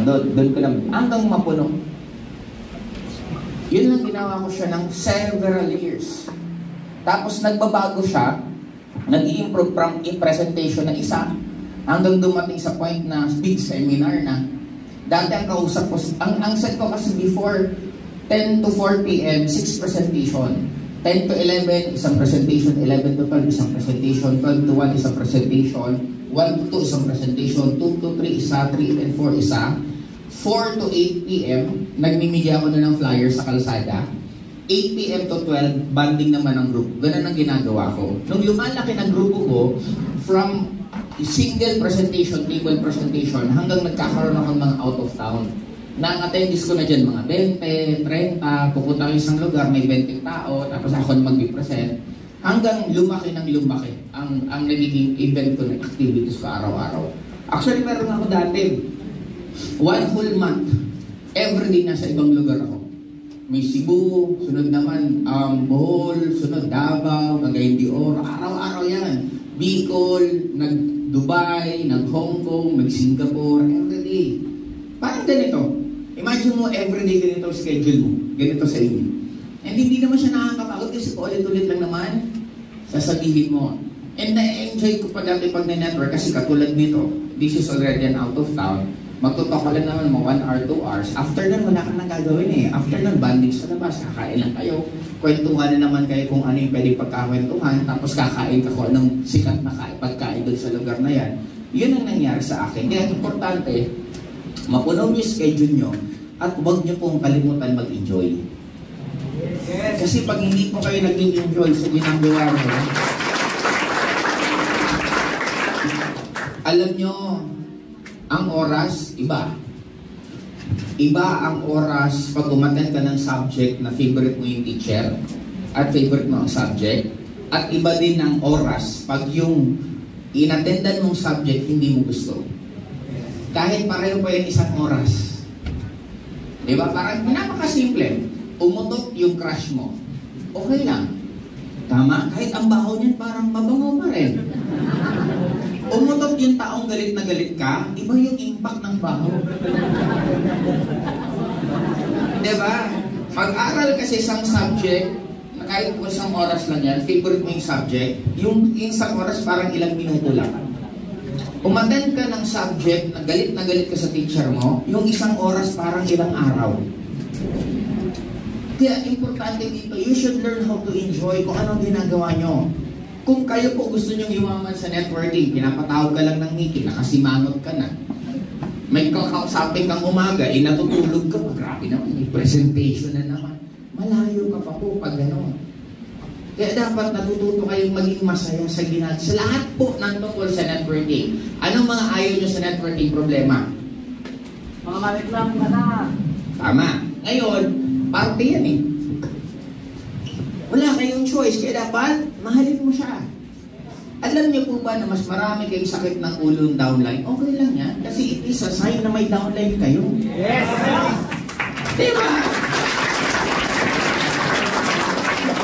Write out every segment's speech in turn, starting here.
Doon ko lang, hanggang mapuno. Yun lang ginawa ko siya ng several years. Tapos nagbabago siya, nag-i-improve from presentation na isa, hanggang dumating sa point na big seminar na. Dati ang kausap ko, ang set ko kasi before 10 to 4 p.m., 6 presentation. 10 to 11, isang presentation. 11 to 12, isang presentation. 12 to 1, isang presentation. 1 to 2, isang presentation. 2 to 3, isa. 3 and 4, isa. 4 to 8 p.m., nagmimigay ako na ng flyers sa kalsada. 8 p.m. to 12, banding naman ang group. Ganun ang ginagawa ko. Nung lumalaki ng grupo ko, from single presentation, table presentation, hanggang nagkakaroon ako ng mga out of town. Nang-attendees ko na dyan mga 20, 30, pupunta ko isang lugar, may 20 tao, tapos ako na mag-present. Hanggang lumaki ng lumaki ang nagiging event ko ng activities ko araw-araw. Actually, meron ako dati, 1 whole month, everyday nasa ibang lugar ako. May Cebu, sunod naman Bohol, sunod Davao, Cagayan de Oro, araw-araw yan. Bicol, nag-Dubai, nag-Hong Kong, nag-Singapore, everyday. Parang ganito. Imagine mo, everyday ganito schedule mo. Ganito sa inyo. And hindi naman siya nakakapagod kasi ulit-ulit lang naman sasabihin mo. And na-enjoy ko pa dati pag na-network kasi katulad nito, this is already an out of town. Magtutok ka lang naman mga 1 hour, 2 hours. After nun, wala kang nagagawin eh. After nun, banding sa labas, kakain lang kayo. Kwentuhan na naman kayo kung ano yung pwede pagkakwentuhan. Tapos kakain ka kung anong sikat na pagkain doon sa lugar na yan. Yun ang nangyari sa akin. Kaya importante, mapunaw yung schedule nyo at huwag nyo pong kalimutan mag-enjoy. Kasi pag hindi po kayo nag-enjoy sa ginagawa nyo, alam nyo, ang oras, iba. Iba ang oras pag umattend ka ng subject na favorite mo yung teacher at favorite mo ang subject. At iba din ang oras pag yung inattendan mong subject hindi mo gusto. Kahit pareho pa yung isang oras. Diba? Parang napakasimple. Umutot yung crush mo. Okay lang. Tama? Kahit ang baho niyan parang mabango pa rin. Umutot yung taong galit na galit ka, iba yung impact ng baho. Diba? Pag-aral kasi isang subject, na kahit kung isang oras lang yan, favorite mo yung subject, yung isang oras parang ilang minuto lang. Umattend ka ng subject na galit ka sa teacher mo, yung isang oras parang ilang araw. Kaya importante dito, you should learn how to enjoy kung anong ginagawa nyo. Kung kayo po gusto nyo yumaman sa networking, pinapatawag ka lang ng meeting, nakasimangot ka na. May kakausapin kang umaga, natutulog ka, grabe naman, may presentation na naman. Malayo ka pa po pag gano'n. Kaya dapat natututo kayong maging masaya sa ginagawa. Sa lahat po ng tungkol sa networking. Anong mga ayaw nyo sa networking problema? Mga mareklam ka na. Tama. Ngayon, parte yan eh. Wala kayong choice, kaya dapat mahalin mo siya. Alam niyo po ba na mas marami kayong sakit ng ulo ng downline? Okay lang yan, kasi it is a sign na may downline kayo. Yes! Diba?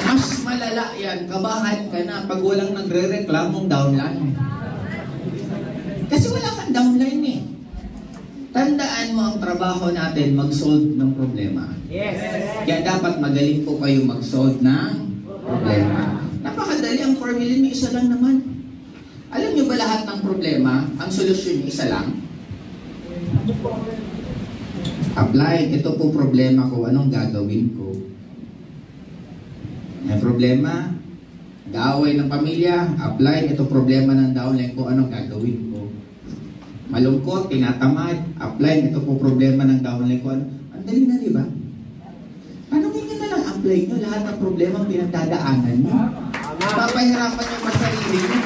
Mas malala yan, kabahan ka na pag walang nagre-reklamong downline. Kasi wala kang downline eh. Tandaan mo ang trabaho natin mag-solve ng problema. Yes. Kaya dapat magaling po kayo mag-solve ng problema. Napakadali ang formula niyo, isa lang naman. Alam niyo ba lahat ng problema, ang solusyon niyo isa lang? Apply. Ito po problema ko, anong gagawin ko? May problema, gaaway ng pamilya, apply. Ito problema ng downline ko, anong gagawin ko? Malungkot, tinatamad, apply. Ito po problema ng downline ko. Ang dali na, di ba? Tanungin nyo na lang, apply nyo lahat ng problema ang pinagdadaanan nyo. Papahirapan nyo pa sarili nyo.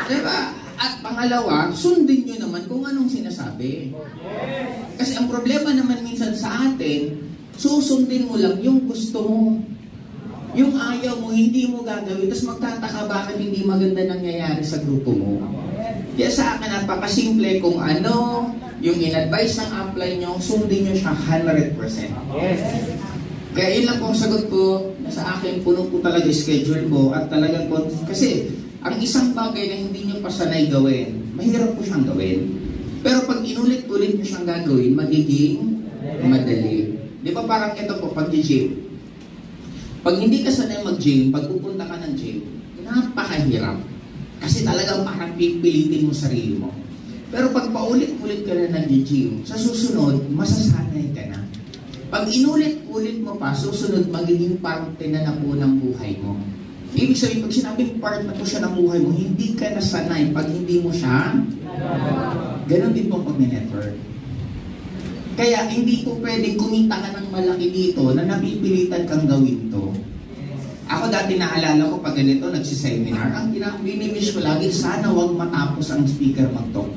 Diba? At pangalawa, sundin nyo naman kung anong sinasabi. Kasi ang problema naman minsan sa atin, susundin mo lang yung gusto mo. Yung ayaw mo, hindi mo gagawin, tapos magtataka bakit hindi maganda nangyayari sa grupo mo. Kaya sa akin, napakasimple kung ano yung in-advise ng apply nyo, sundin nyo siya 100%. Yes. Kaya yun lang po ang sagot ko, na sa akin, puno po talaga schedule ko, at talagang kasi ang isang bagay na hindi nyo pa sanay gawin, mahirap po siyang gawin. Pero pag inulit-ulit nyo siyang gagawin, magiging madali. Di ba parang ito po, pag-gym. Pag hindi ka sanay mag-gym, pag pupunta ka ng gym, napakahirap. Kasi talagang parang pipilitin mo sarili mo. Pero pag paulit-ulit ka na nag-gym, sa susunod, masasanay ka na. Pag inulit-ulit mo pa, susunod, magiging parte na po ng buhay mo. Ibig sabihin, pag sinabing part na po siya ng buhay mo, hindi ka nasanay pag hindi mo siya. Ganon din po pag network. Kaya hindi po pwedeng kumita ka ng malaki dito na napipilitan kang gawin to. Ako dati naalala ko pag ganito, nagsiseminar, ang binimiss ko lagi, sana wag matapos ang speaker mag-talk.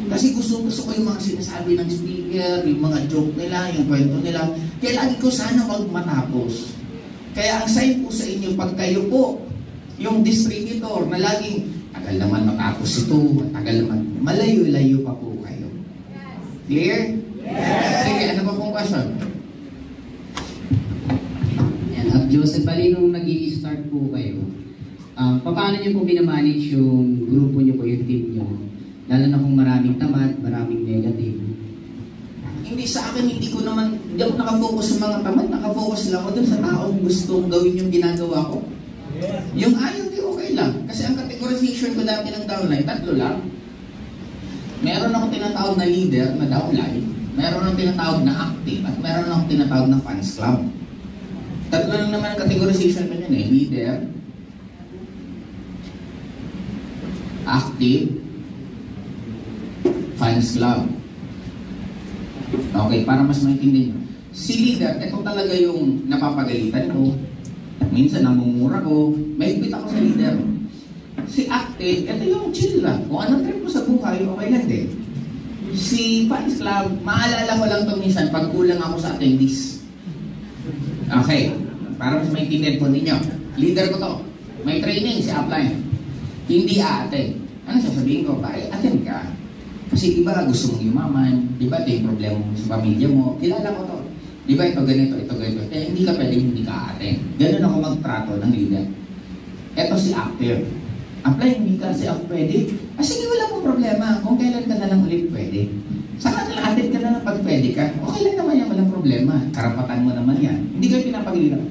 Kasi gusto ko yung mga sinasabi ng speaker, yung mga joke nila, yung kwento nila. Kaya lagi ko sana wag matapos. Kaya ang sign po sa inyo, pag kayo po, yung distributor na laging, tagal naman matapos ito, tagal naman, malayo-layo pa po kayo. Clear? Yes! Sige, ano pa pong question? Joseph, bali nung nag-i-start po kayo, paano niyo po binamanage yung grupo niyo po, yung team niyo? Lalo na kung maraming tamad, maraming negative. Hindi sa akin, hindi ako nakafocus sa mga tamad, nakafocus lang ako dun sa taong gustong gawin yung ginagawa ko. Yung ayaw, di okay lang. Kasi ang categorization ko dati ng downline, 3 lang. Meron akong tinatawag na leader na downline, meron akong tinatawag na active, at meron akong tinatawag na fans club. 3 lang naman ang categorization ko yun eh. Leader, active, fans club. Okay, para mas maintindihan nyo. Si leader, ito talaga yung napapagalitan ko. Minsan namumura ko. May higpit ako sa leader. Si active, ito yung chill lang. Kung anong trip ko sa buhay, okay lang din. Si fans club, maalala ko lang ito minsan pag kulang ako sa attendees. Okay, para mas maintindihan po ninyo. Leader ko to. May training si upline. Hindi ate. Ano sasabihin ko? Attend ka. Kasi iba gusto mong yumaman. Diba ito yung problema mo sa pamilya mo. Kilala ko to. Diba ito ganito, ito ganito. Kaya hindi ka pwedeng hindi ka attend. Ganun ako magtrato ng leader. Ito si active. Apply, hindi kasi ako pwede. Sige, wala pong problema. Kung kailan ka na lang ulit pwede. Saka attend ka na lang pag pwede ka. Okay lang naman yan, walang problema. Karapatan mo naman yan. Hindi kayo pinapagilitan.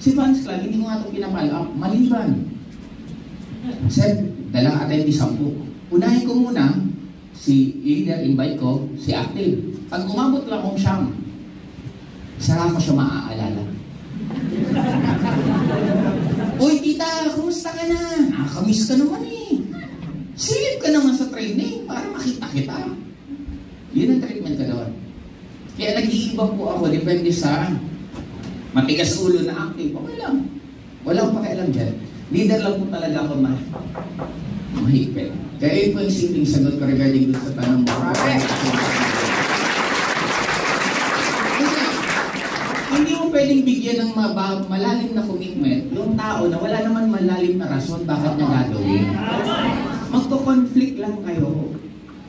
Si fans club, hindi ko nga ito pinapalo. Maliban. Sir, dalang attendee 10. Unahin ko muna, si leader, invite ko, si active. Pag umabot lang kong siyam, saka ko siya maaalala. Uy, tita, kumusta ka na? Nakakamiss ka naman eh. Silip ka naman sa training para makita kita. Yun ang treatment ka doon. Kaya nag-iiba po ako, depende sa matigas ulo na active. Okay lang. Wala akong pakialam dyan. Leader lang po talaga ako mahigpit. Kaya yun po yung simpleng sagot ko regarding dun sa tanong mo. Hindi mo pwedeng bigyan ng malalim na commitment yung tao na wala naman malalim na rason bakit niya gagawin. Magko-conflict lang kayo.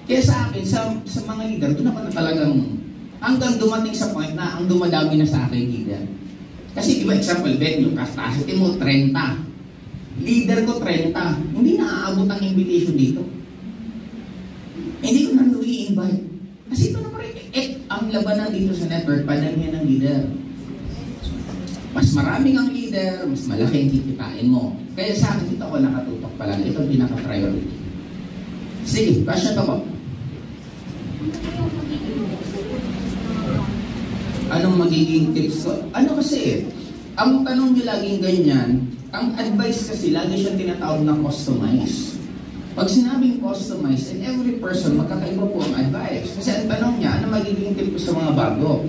Kaya sa akin, sa mga leader, doon ako na talagang hanggang dumating sa point na ang dumadami na sa akin leader. Kasi di ba example, venue, capacity mo 30. Leader ko 30. Hindi na aabot ang invitation dito. Hindi ko na i-invite. Kasi ito na rin, ang labanan dito sa network, padamihan ng leader. Mas maraming ang leader, mas malaki ang kikitain mo. Kaya sa akin, dito ako nakatutok pala. Ito ang pinaka-priority. Sige, question pa po. Anong magiging tips ko? Ano kasi ang tanong nyo laging ganyan, ang advice kasi lagi siyang tinatawag na customize. Pag sinabing customize, and every person, magkakaiba po ang advice. Kasi ang tanong niya, ano magiging tip ko sa mga bago?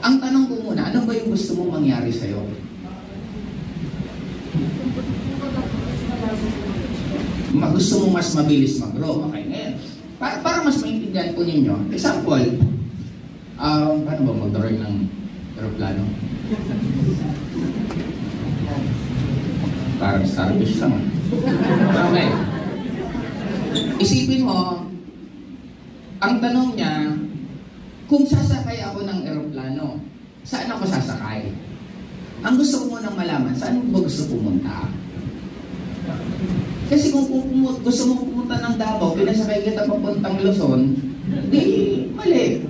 Ang tanong ko muna, ano ba yung gusto mong mangyari sa'yo? Gusto mong mas mabilis mag-grow. Okay, ngayon. Para mas maintindihan po ninyo, example, paano ba mag-drawing ng aeroplano? Parang starfish lang. Okay. Isipin mo, ang tanong niya, kung sasakay ako ng aeroplano, saan ako sasakay? Ang gusto ko munang malaman, saan mo ba gusto pumunta? Kasi kung gusto mo pumunta ng Davao, pinasakay kita papuntang Luzon, Di, mali.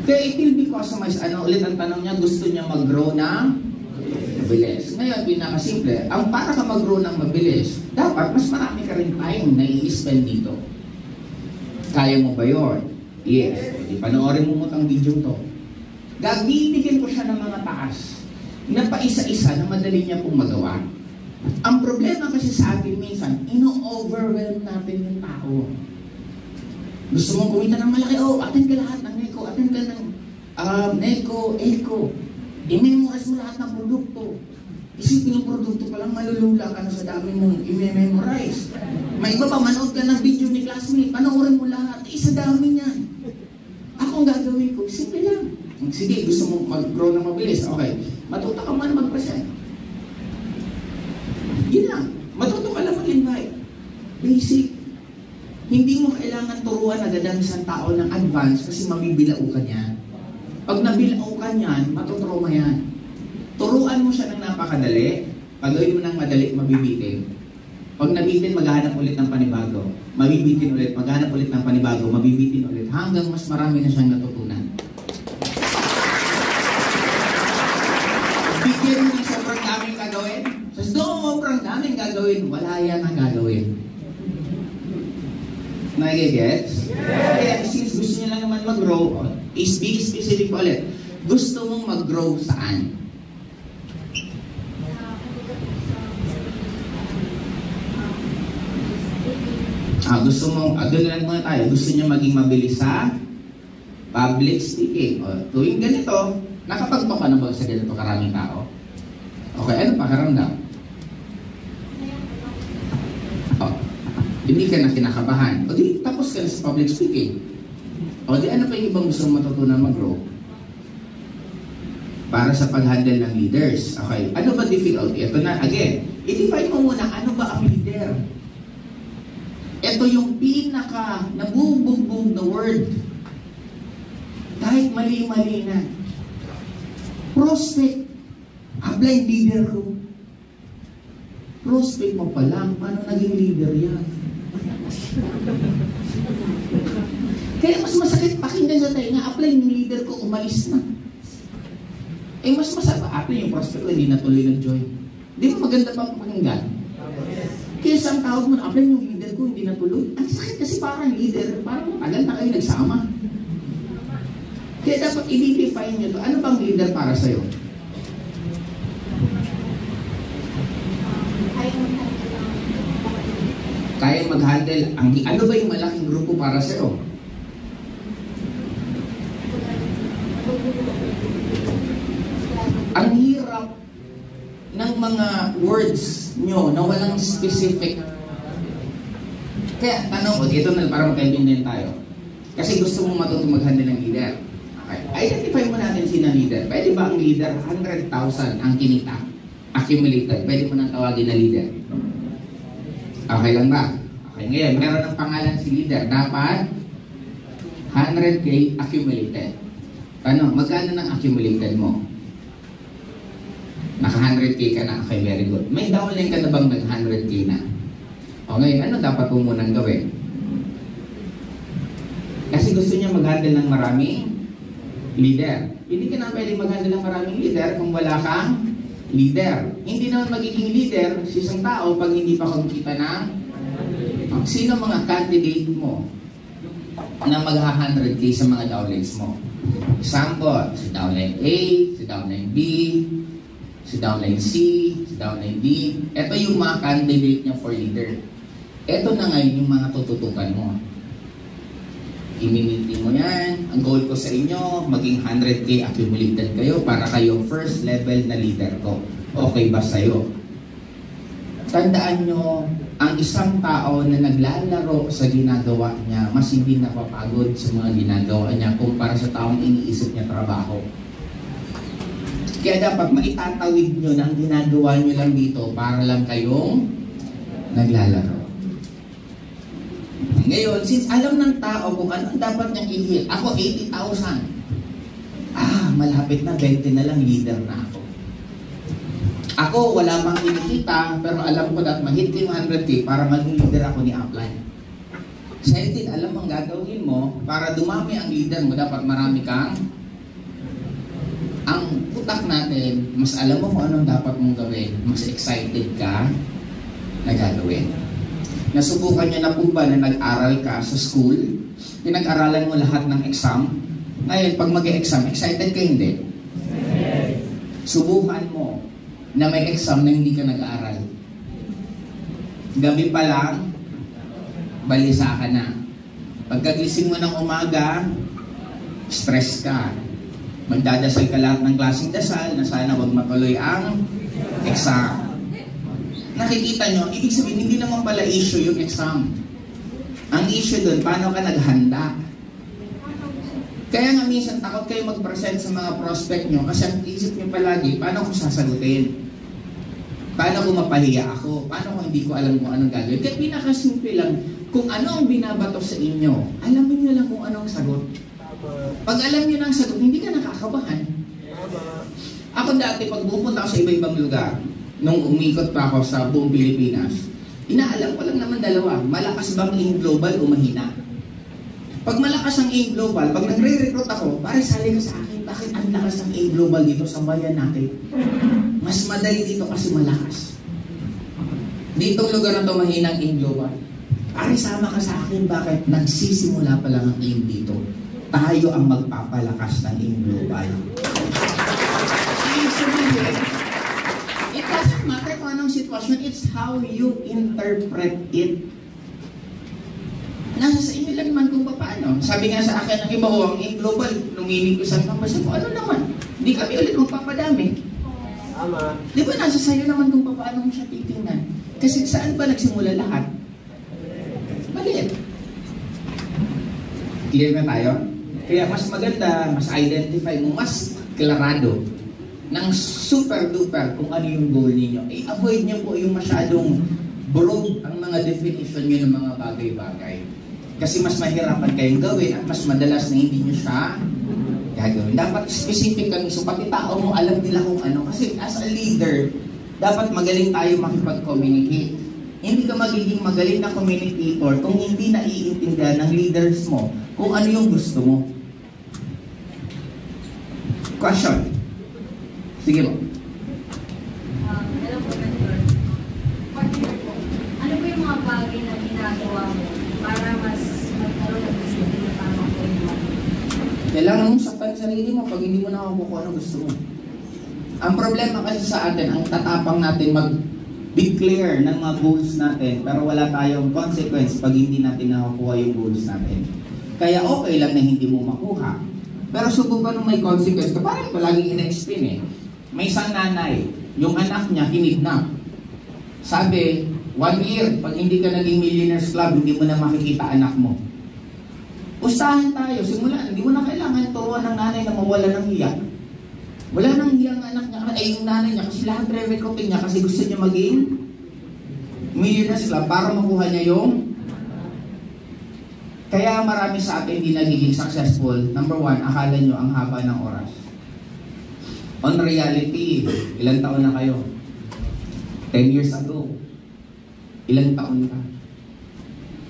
Kaya it will be customized. Ano ulit ang tanong niya? Gusto niya mag-grow ng mabilis. Ngayon, pinakasimple. Ang para ka mag-grow ng mabilis, dapat mas marami ka rin time na i-spend dito. Kaya mo ba yun? Yes. Di, panoorin mo ang video to. Bibigyan ko siya ng mga taas na paisa-isa na madali niya pong magawa. Ang problema kasi sa atin minsan, ino-overwhelm natin yung tao. Gusto mong kumita ng malaki, attend ka lahat ng NECO, attend ka ng NECO, ECO. I-memorize mo lahat ng produkto. Isipin yung produkto pa lang, malulula ka na sa dami mong i-memorize. May iba pa, manood ka ng video ni classmate, panoorin mo lahat, sa dami niyan. Ako ang gagawin ko, simple lang. Sige, gusto mong mag-grow na mabilis. Okay, matuto ka man mag-present. Yun lang. Matuto ka lang mag-invite. Basic. Hindi mo kailangan turuan agad ang isang tao ng advance kasi mabibilao ka niyan. Pag nabilao ka niyan, matutrauma yan. Turuan mo siya ng napakadali. Pag gawin mo ng madali, mabibitin. Pag nabitin, maghahanap ulit ng panibago. Mabibitin ulit, maghahanap ulit ng panibago. Mabibitin ulit. Hanggang mas marami na siyang natutunan. Bigyan mo ng sobrang daming gagawin. Sa sobrang daming gagawin, wala yan ang gagawin. Nagigets? Kaya since gusto niya lang naman mag-grow, is be specific ulit. Gusto mong mag-grow saan? Gusto mong, doon lang muna tayo, gusto niya maging mabilis sa public speaking. Tuwing ganito, nakapagto ka na ba sa ganito karaming tao? Okay, ano pakiramdam? Hindi ka na kinakabahan. O di, tapos ka na sa public speaking. O di, ano pa yung ibang gusto matutunan mag-grow? Para sa pag-handle ng leaders. Okay, ano ba difficult? Ito na, again, i-define mo muna, ano ba ang leader? Ito yung pinaka nabubugbog na word. Kahit mali-mali na. Prospect. Blind leader ko. Prospect mo pa lang, paano naging leader yan? Kaya mas masakit pakinggan sa tayo nga, apply yung leader ko, umalis na. Mas masakit, apply yung prospect ko, hindi natuloy nag-join. Di ba maganda pa pakinggan? Kaya isang tawag mo, apply yung leader ko, hindi natuloy. Ang sakit kasi parang leader, parang matagal na kayo nagsama. Kaya dapat i-define nyo to. Ano bang leader para sa'yo? Kaya mag-handle. Ano ba yung malaking grupo para sa'yo? Ang hirap ng mga words nyo na walang specific. Kaya tanong ko, dito na para magkaintindihan tayo. Kasi gusto mong matutong mag-handle ng leader. Okay. Identify mo natin sino leader. Pwede ba ang leader 100,000 ang kinita? Accumulated. Pwede mo nang tawagin na leader. Okay lang ba? Okay, ngayon, meron ng pangalan si leader. Dapat 100K accumulated. Paano? Magkano ng accumulated mo? Naka 100K ka na. Okay, very good. May downline ka na bang nag 100K na? O ngayon, ano dapat mo munang gawin? Kasi gusto niya mag-handle ng maraming leader. Hindi ka na pwede mag-handle ng maraming leader kung wala kang leader. Hindi naman magiging leader si isang tao pag hindi pa kumikita ng sino mga candidate mo na mag-100K sa mga downlines mo. Example, si downline A, si downline B, si downline C, si downline D. Ito yung mga candidate niya for leader. Ito na ngayon yung mga tututukan mo. I-meeting mo yan. Ang goal ko sa inyo, maging 100K accumulated kayo para kayo first level na leader ko. Okay ba sa'yo? Tandaan nyo, ang isang tao na naglalaro sa ginagawa niya, mas hindi napapagod sa mga ginagawa niya kumpara sa taong iniisip niya trabaho. Kaya dapat maitatawid nyo na ang ginagawa nyo lang dito para lang kayong naglalaro. Ngayon, since alam ng tao kung ano dapat niyang i-hit, ako 80,000. Malapit na, 20 na lang, leader na ako. Ako, wala pang kinikita, pero alam ko dapat ma-hit ko yung 100K para maging leader ako ni upline. Excited, alam mo ang gagawin mo, para dumami ang leader mo, dapat marami kang, ang utak natin, mas alam mo kung anong dapat mong gawin, mas excited ka na gagawin. Nasubukan niyo na po ba na nag-aral ka sa school, pinag-aralan mo lahat ng exam, ngayon pag mag-e-exam, excited ka hindi? Yes. Subukan mo na may exam na hindi ka nag-aaral. Gabi pa lang, balisa ka na. Pagkagising mo ng umaga, stress ka. Magdadasal ka lahat ng klaseng dasal na sana wag matuloy ang exam. Nakikita nyo, ibig sabihin, hindi naman pala issue yung exam. Ang issue doon, paano ka naghanda? Kaya nga minsan takot kayo mag-present sa mga prospect nyo kasi ang isip nyo palagi, paano ko sasagutin? Paano kung mapahiya ako? Paano kung hindi ko alam kung anong gagawin? Kaya pinakasimple lang, kung ano ang binabato sa inyo, alamin nyo lang kung anong sagot. Pag alam nyo ng sagot, hindi ka nakakabahan. Ako dati, pag pupunta ako sa iba-ibang lugar, nung umikot pa ako sa buong Pilipinas, inaalam ko lang naman dalawa, malakas bang AIM Global o mahina? Pag malakas ang AIM Global, pag nagre-recruit ako, pare sali ka sa akin, bakit ang lakas ng AIM Global dito sa bayan natin? Mas madali dito kasi malakas. Ditong lugar na ito mahinang AIM Global. Pare sama ka sa akin, bakit? Nagsisimula pa lang ang AIM dito. Tayo ang magpapalakas ng AIM Global. It doesn't matter kung anong sitwasyon, it's how you interpret it. Nasa sa inyo lang naman kung paano. Sabi nga sa akin ng iba, ang AIM Global, luminig ko sa mga ko, ano naman? Hindi kami ulit magpapadami. Tama. Di ba nasa sayo naman kung paano mo siya titingnan? Kasi saan ba nagsimula lahat? Maliit. Clear na tayo? Kaya mas maganda, mas identify mo, mas klarado ng super duper kung ano yung goal ninyo. I-avoid nyo po yung masyadong broad ang mga definition nyo ng mga bagay-bagay. Kasi mas mahirapan kayong gawin at mas madalas na hindi nyo siya gagawin. Dapat specific kami. So pati tao mo alam nila kung ano. Kasi as a leader, dapat magaling tayo makipag-communicate. Hindi ka magiging magaling na communicator kung hindi naiintindihan ng leaders mo kung ano yung gusto mo. Question. Sige po. Hello po, Mentor. Partner po, ano po yung mga bagay na ginagawa mo para mas magkaroon ng disiplina para makuha mo? Kailangan mong saktan sarili mo pag hindi mo nakakuha kung ano gusto mo. Ang problema kasi sa atin, ang tatapang natin mag-declare ng mga goals natin pero wala tayong consequence pag hindi natin nakakuha yung goals natin. Kaya okay lang na hindi mo makuha. Pero subukan nung may consequence ka, parang palaging ina-explain eh. May isang nanay, yung anak niya kinidnap. Sabi, 1 year, pag hindi ka naging Millionaires Club, hindi mo na makikita anak mo. Usahan tayo, simula, hindi mo na kailangan turuan ng nanay na mawala ng hiya. Wala nang hiya ang anak niya, ay yung nanay niya, kasi lahat re-recruiting niya kasi gusto niya maging Millionaires Club para makuha niya yung. Kaya marami sa atin hindi nagiging successful. Number 1, akala nyo ang haba ng oras. On reality, ilang taon na kayo? 10 years ago. Ilang taon ka?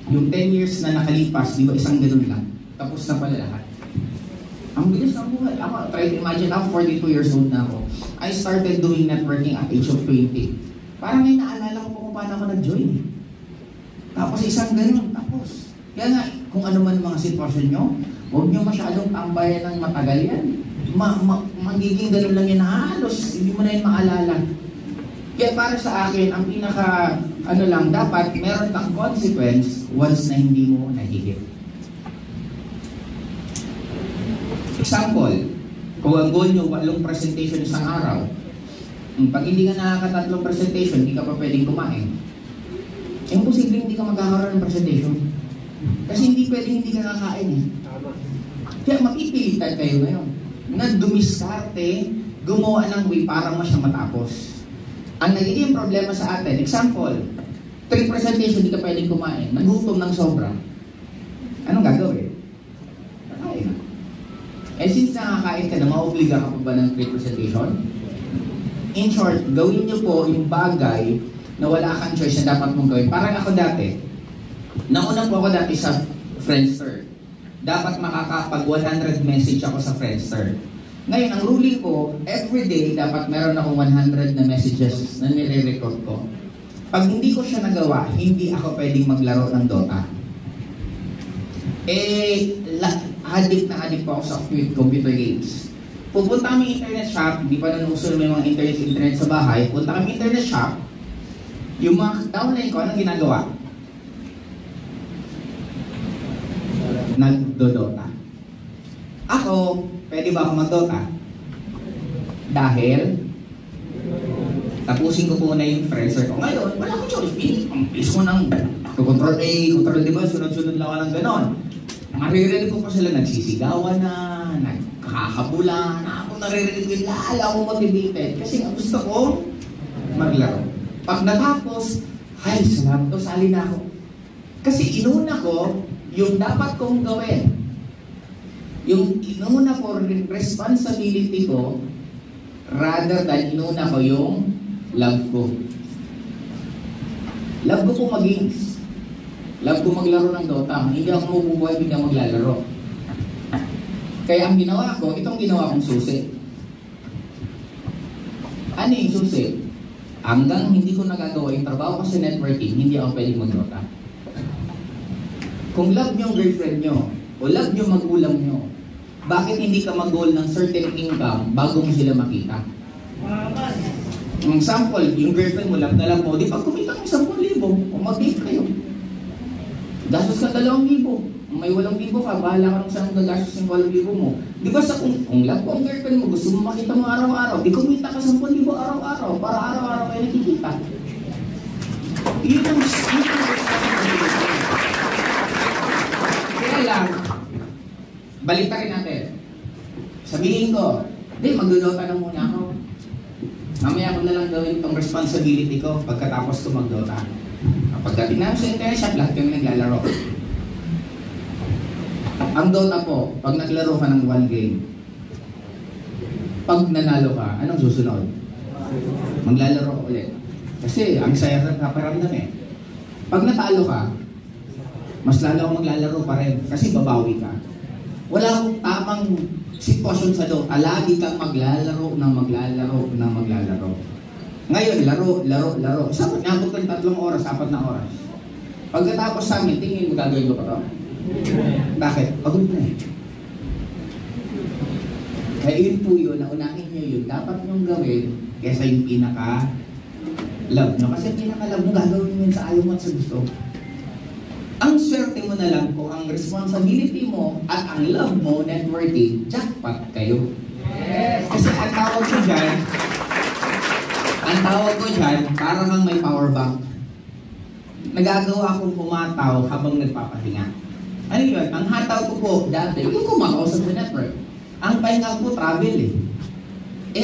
Yung 10 years na nakalipas, di ba isang ganun lang? Tapos na pala lahat. Ang bilis ng buhay. Ako, try to imagine, ako 42 years old na ako. I started doing networking at age of 20. Parang may naalala ko po kung paano ako nag-join. Tapos isang ganun, tapos. Kaya nga, kung ano man mga sitwasyon nyo, huwag nyo masyadong tambayan ng matagal yan. Magiging ganun lang yan na halos, hindi mo na yun maalala. Kaya para sa akin, ang pinaka, dapat meron kang consequence once na hindi mo nahigit. Example, kung ang goal nyo, 8 presentation isang araw, pag hindi ka nakakatatlong presentation, hindi ka pa pwedeng kumain. Imposible hindi ka magkakaroon ng presentation. Kasi hindi pwedeng hindi ka kakain eh. Kaya mapipilitan kayo ngayon na dumiskarte, gumawa ng way para mo siyang matapos. Ang nagiging problema sa atin, example, 3 presentation, hindi ka pwedeng kumain, nagutom ng sobra. Anong gagawin? Kakain. Eh since nakakain ka na, maobliga ka pa ba ng 3 presentation? In short, gawin niyo po yung bagay na wala kang choice na dapat mong gawin. Parang ako dati, Nauna po ako dati sa Friendster. Dapat makakapag 100 message ako sa Friendster. Ngayon, ang ruling ko, everyday dapat meron akong 100 na messages na nire-record ko. Pag hindi ko siya nagawa, hindi ako pwedeng maglaro ng Dota. Addict na addict po ako sa computer games. Pupunta kami internet shop, hindi pa nanusul may mga internet sa bahay, punta kami internet shop, yung mga downline ko, anong ginagawa? Nagdo-Dota. Ako, pwede ba ako mag-Dota? Dahil, tapusin ko po na yung Friendster ko. Ngayon, wala ko choice. Ang bilis mo ng control A, control diba, sunod-sunod lang ako ng ganon. Maririnig ko pa sila nagsisigawan na, nagkakabulan, ako naririnig ko, lala ako motivated. Kasi ang gusto ko, maglaro. Pag natapos, ay, salamat ko, sali na ako. Kasi inuna ko, yung dapat kong gawin. Yung inuna ko, responsibility ko, rather than inuna ko yung love ko. Love ko po mag-games. Love ko maglaro ng Dota. Hindi ako mabubuhay, hindi ako maglalaro. Kaya ang ginawa ko, itong ginawa kong susi. Ano yung susi? Hanggang hindi ko nagagawa yung trabaho ko sa networking, hindi ako pwedeng mag-Dota. Kung love nyo ang girlfriend nyo, o love nyo magulang nyo, bakit hindi ka mag-goal ng certain income bago mo sila makita? Ang sample, yung girlfriend mo, love na love mo, di pag kumita kang 10,000, o mag-date kayo. Gastos ka 2,000. May 8,000 ka, bahala ka kung saan gagastos yung 8,000 mo. Di ba sa kung love mo ang girlfriend mo, gusto mo makita mo araw-araw, di kumita ka 10,000 araw-araw, para araw-araw kayo nakikita. Yun ang kaya lang, baliktarin natin. Sabihin ko, mag-Dota na muna ako. Mamaya ko na lang gawin itong responsibility ko pagkatapos ko mag-Dota. Pagdating namin sa internet shop, lahat kami naglalaro. Ang Dota po, pag naglaro ka ng 1 game, pag nanalo ka, anong susunod? Maglalaro ka ulit. Kasi ang saya ng kaparamdam eh. Pag natalo ka, mas lalo akong maglalaro pa rin kasi babawi ka. Wala akong tamang sitwasyon sa Dota. Lagi kang maglalaro na maglalaro na maglalaro. Ngayon, laro. Saan nabot ng 3 oras, 4 na oras? Pagkatapos sa amin, tingin mo gagawin ko pa to? Bakit? Pagod na eh. Kaya yun po yun, naunahin nyo yun, dapat nyong gawin kesa yung pinaka-love nyo. Kasi yung pinaka-love mo, gagawin nyo yun sa ayaw mo at sa gusto. Ang swerte mo na lang kung ang responsibility mo at ang love mo, networking, jackpot kayo. Yes. Kasi ang tawag ko dyan, parang kang may power bank. Nagagawa akong pumataw habang nagpapahinga. Ano yun? Ang hataw ko po dati, yung kumakausap sa network. Ang pahinga ko, travel eh.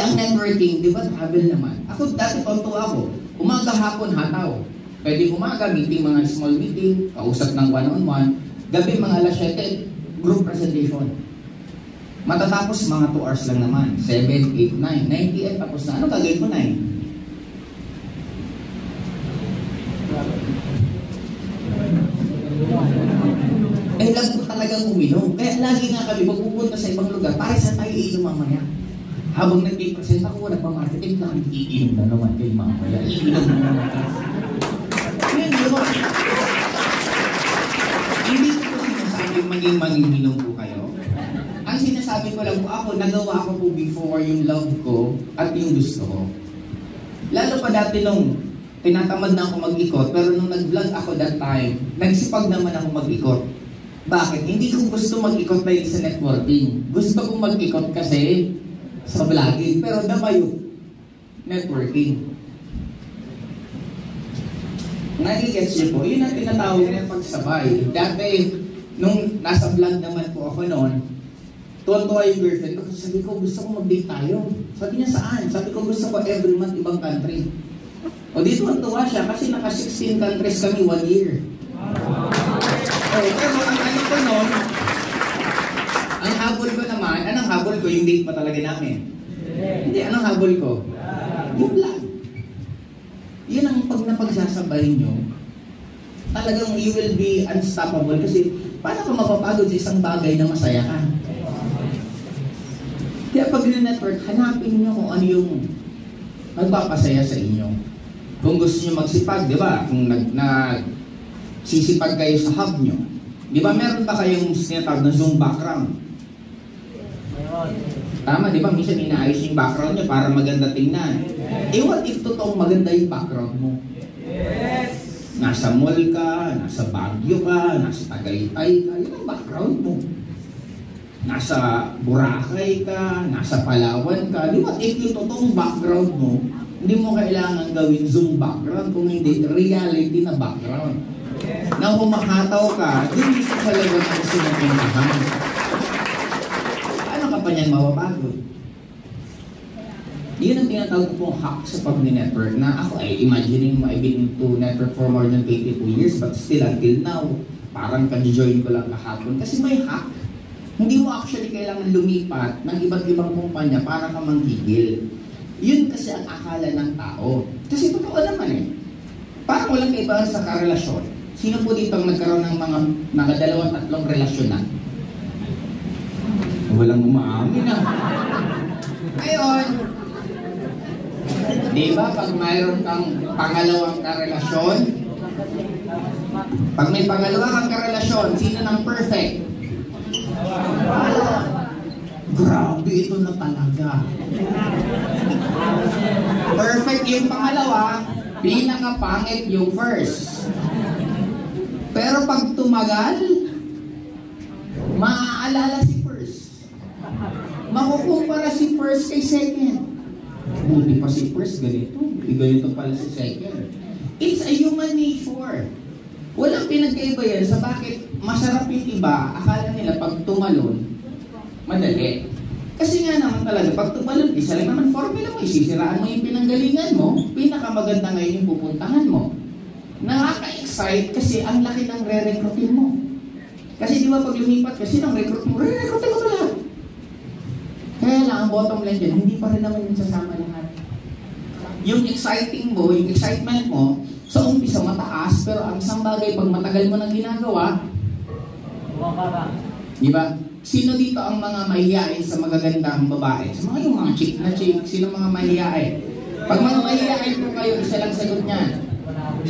Ang networking, di ba travel naman? Ako dati, tonto ako. Umaga hapon, hataw. Pwede umaga, meeting, mga small meeting, kausap ng one-on-one. Gabi, mga alas 7, group presentation. Matatapos mga 2 hours lang naman. 7, 8, 9, 9 PM tapos na. Ano gagawin ko 9? Love ko talagang uminom. Kaya lagi nga kami, magpupunta sa ibang lugar, para saan tayo iinom mamaya? Habang nag-present ako, nagpa-marketing na, iinom na naman kayo mamaya. Iinom na naman kayo. Hindi ko sinasabing maging manginginom po kayo. Ang sinasabi ko lang po ako, nagawa ko po before yung love ko at yung gusto ko. Lalo pa dati nung tinatamad na ako mag-ikot, pero nung nag-vlog ako that time, nagsipag naman ako mag-ikot. Bakit? Hindi ko gusto mag-ikot dahil sa networking. Gusto kong mag-ikot kasi sa vlogging. Pero damayo, networking. Nagigets niyo po, yun ang tinatawag na pagsabay. Dati, nung nasa vlog naman po ako noon, tuwan-tuwa yung girlfriend ko. Sabi ko, gusto ko mag-date tayo. Sabi niya, saan? Sabi ko, gusto ko every month ibang country. O di tuwan-tuwa siya kasi naka 16 countries kami 1 year. Pero ang ano ko noon, ang habol ko naman, anong habol ko? Yung date pa talaga namin. Hindi, anong habol ko? Yung vlog. Yun ang pag napagsasabay nyo, talagang you will be unstoppable kasi paano ka mapapagod sa isang bagay na masaya ka? Kaya pag network, hanapin niyo kung ano yung magpapasaya sa inyo. Kung gusto niyo magsipag, di ba? Kung sisipag kayo sa hub niyo, di ba meron ba kayong sinatawag na Zoom background? Tama, di ba? Minsan inaayos yung background niyo para maganda tingnan. Eh what if totoong maganda yung background mo? Nasa mall ka, nasa Baguio ka, nasa Tagaytay ka, yun ang background mo. Nasa Boracay ka, nasa Palawan ka, di ba? If yung totoong background mo, hindi mo kailangan gawin Zoom background, kung hindi, reality na background. Na humahataw ka, dun gusto sa laban ang sinapintahan. Paano ka pa niyan mapapagod? Yun ang tinatawag kong hack sa pag-network na ako ay imagining mo I've been into network for more than 22 years but still until now, parang ka-join ko lang kahapon. Kasi may hack. Hindi mo actually kailangan lumipat ng iba't ibang kumpanya para ka manggigil. Yun kasi ang akala ng tao. Kasi totoo naman eh. Parang walang kaibahan sa karelasyon. Sino po dito ang nagkaroon ng mga 2-3 relasyon na? Walang umaamin na. Ngayon, di ba pag mayroon kang pangalawang karelasyon, pag may pangalawa kang karelasyon, sino ng perfect? Grabe, ito na talaga. Perfect yung pangalawa, pinakapangit yung first. Pero pag tumagal, maaalala si first. Makukumpara si first kay second. Buti pa si first ganito, ganito pala si second. It's a human nature. Walang pinagkaiba yan sa bakit masarap yung iba, akala nila pag tumalon, madali. Kasi nga naman talaga, pag tumalon, isa lang naman formula mo, isisiraan mo yung pinanggalingan mo, pinakamaganda ngayon yung pupuntahan mo. Nakaka-excite kasi ang laki ng re-recruitin mo. Kasi di ba pag lumipat kasi ng recruit mo, re-recruitin mo na lahat. Kaya lang, ang bottom line dyan, hindi pa rin naman yung sasama lahat. Yung exciting mo, yung excitement mo, sa umpisa mataas, pero ang isang bagay, pag matagal mo nang ginagawa, di ba? Sino dito ang mga mahihiyain sa magagandang babae? Sa mga yung mga chick na chick, sino mga mahihiyain? Pag mga mahihiyain po kayo, isa lang sagot niyan.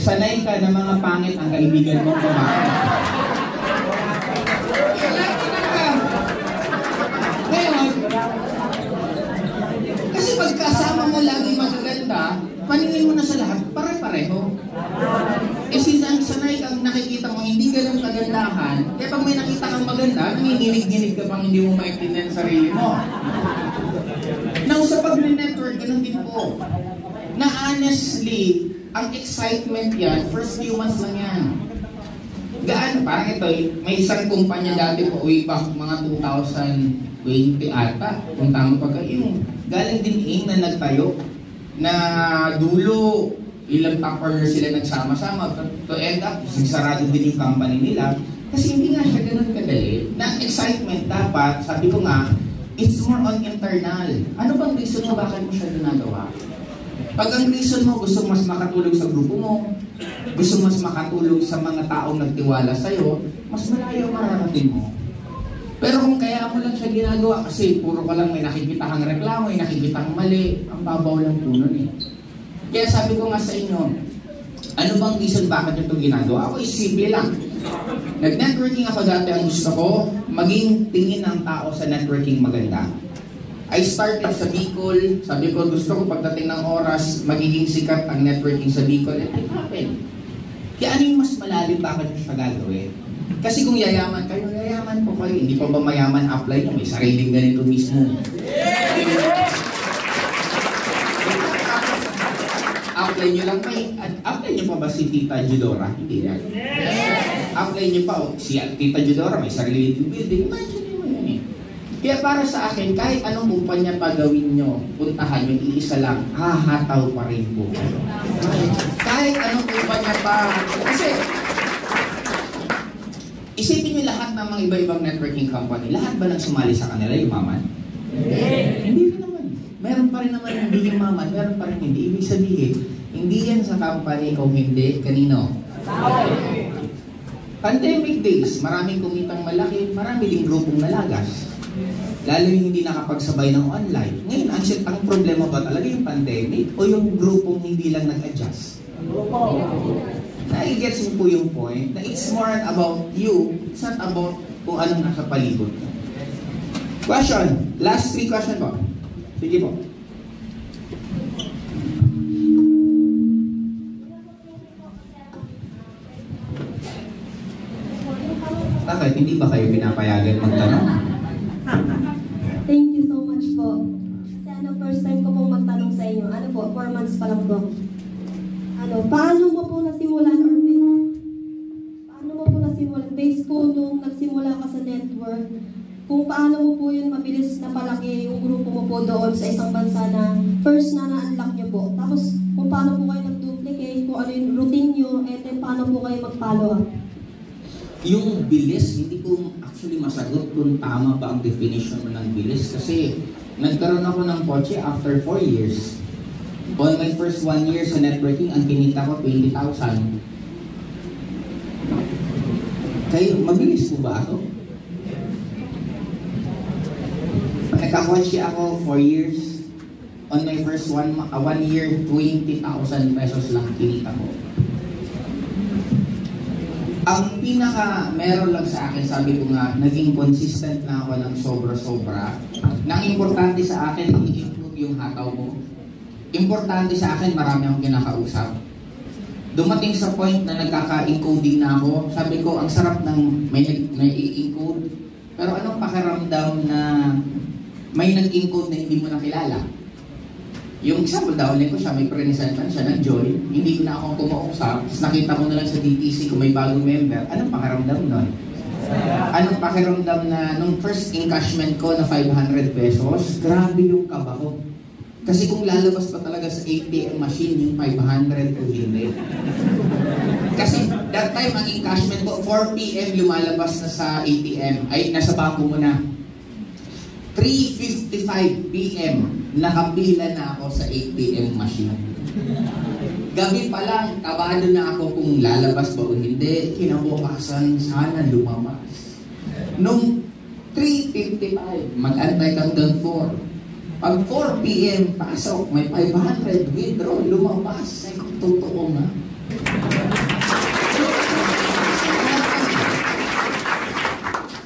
Sanay ka na mga pangit ang kaibigan mong babae. Kasi pagkasama mo lagi magaganda, paningin mo na sa lahat, pare-pareho. Eh sinang sanay kang nakikita mo hindi ganun kagandahan, kaya pag may nakita kang maganda, nanginginig-ginig ka pang hindi mo maintindihan sa sarili mo. Now sa pag-network, ganun din po. Na honestly, ang excitement yan, first few months lang yan. Gaan, parang ito, may isang kumpanya dati po, way back mga 2020 ata, kung tama pa kayo, galing din na nagtayo, na dulo, ilang partners sila nagsama-sama, to end up, sarado din yung company nila, kasi hindi nga siya ganun kadali, na excitement dapat, sabi ko nga, it's more on internal. Ano bang reason mo bakit mo siya ginagawa? Pag ang reason mo, gusto mas makatulong sa grupo mo, gusto mas makatulong sa mga taong nagtiwala sa'yo, mas malayo mararating mo. Pero kung kaya mo lang siya ginagawa, kasi puro ka lang may nakikita kang reklamo, may nakikita kang mali, ang babaw lang po nun eh. Kaya sabi ko nga sa inyo, ano bang reason bakit ito ginagawa? Ako simple lang. Nag-networking ako dati, ang gusto ko, maging tingin ng tao sa networking maganda. I started sa Bicol, sabi ko gusto ko pagdating ng oras, magiging sikat ang networking sa Bicol, and it happened. Kaya ano yung mas malalim bakit siya gagawin? Kasi kung yayaman kayo, yayaman po kayo. Hindi pa ba mayaman apply nyo? May sariling ganito mismo. Apply nyo lang kayo. Apply nyo pa ba si Tita Judora? Hindi yan. Apply nyo pa, si Tita Judora may sariling building. Imagine mo yan eh. Kaya para sa akin, kahit anong kumpanya pa gawin nyo, puntahan nyo, iisa lang, hahataw pa rin po. Kahit anong kumpanya pa. Kasi, isipin nyo lahat ng mga iba-ibang networking company, lahat ba nang sumali sa kanila yumaman? Hindi rin naman. Meron pa rin naman hindi yumaman, meron pa rin hindi. Ibig sabihin, hindi yan sa company kung hindi, kanino? Pandemic days, maraming kumitang malaki, marami ding grupong nalagas. Lalo yung hindi nakapagsabay ng online. Ngayon, ang problema ba talaga yung pandemic o yung grupong hindi lang nag-adjust? Nai-gets mo po yung point na it's more about you, it's not about kung anong nasa palibot. Question. Last 3 question po. Sige po. Bakit? Hindi ba kayo pinapayagan magtanong? Thank you so much po. Kasi first time ko pong magtanong sa inyo. 4 months pa lang po. Paano mo po nasimulan based po nung nagsimula ka sa network, kung paano mo po yun mabilis na palaki yung grupo mo po doon sa isang bansa na first na na-unlock nyo po. Tapos kung paano po kayo nag-duplicate, kung ano yung routine nyo, and then paano po kayo mag-follow up. Yung bilis, hindi ko actually masagot kung tama ba ang definition mo ng bilis. Kasi nagkaroon ako ng kotse after 4 years. On my first 1 year sa networking, ang kinita ko 20,000. Kayo, mabilis po ba ako? Nagkakotse ako 4 years. On my first 1 year, 20,000 pesos lang kinita ko. Ang meron lang sa akin, sabi ko nga, naging consistent na ako ng sobra-sobra. Nang importante sa akin, i-improve yung hataw mo. Importante sa akin, marami akong kinakausap. Dumating sa point na nagkaka-encoding na ako, sabi ko, ang sarap ng may i-encode. Pero anong pakiramdam na may nag-encode na hindi mo nakilala? Yung example daw, ko siya, may pre-presentan siya, nag-join, hindi ko na akong kumausap, tapos nakita ko na lang sa DTC kung may bagong member, anong pakiramdam nun? Anong pakiramdam na nung first encashment ko na 500 pesos, grabe yung kaba ko. Kasi kung lalabas pa talaga sa ATM machine yung 500 o hindi. Kasi that time ang encashment ko, 4 PM lumalabas na sa ATM, ay nasa bangko mo na. 3:55 PM, nakapila na ako sa ATM machine. Gabi pa lang, kabado na ako kung lalabas ba o hindi. Kinabukasan, sana lumabas. Nung 3:55, mag-antay ka hanggang 4. Pag 4 PM, pasok, may 500, withdraw, lumabas. Ay, kung totoo nga.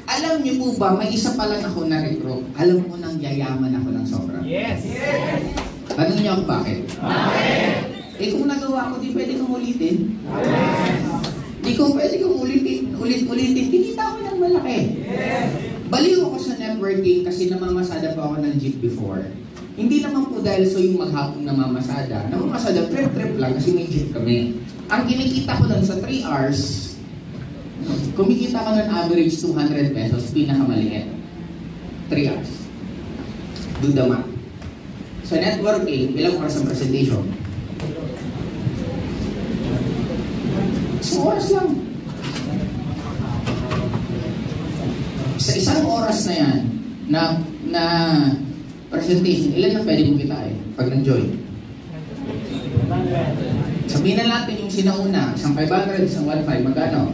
Alam niyo po ba, may isa pa lang ako na-recruit. Alam mo nang yayaman ako ng sobra. Yes! Tanong niyo ako bakit? Eh kung nagawa ko, di pwede kong ulitin. Di kung pwede kong ulit-ulitin, kinita ko ng malaki. Baliw ako sa networking kasi namamasada pa ako ng jeep before. Hindi naman po dahil so yung maghapong namamasada. Namamasada, trip-trip lang kasi may jeep kami. Ang kinikita ko nun sa 3 hours, kumikita ko ng average 200 pesos, pinakamaliit. 3 hours. Do the math. Sa networking, ilang oras ang presentation? Isang oras lang. Sa isang oras na yan, na presentation, ilan na pwede mo kitain pag nag-join? Sabihin na natin yung sinauna, isang 500, isang 1.5, magkano?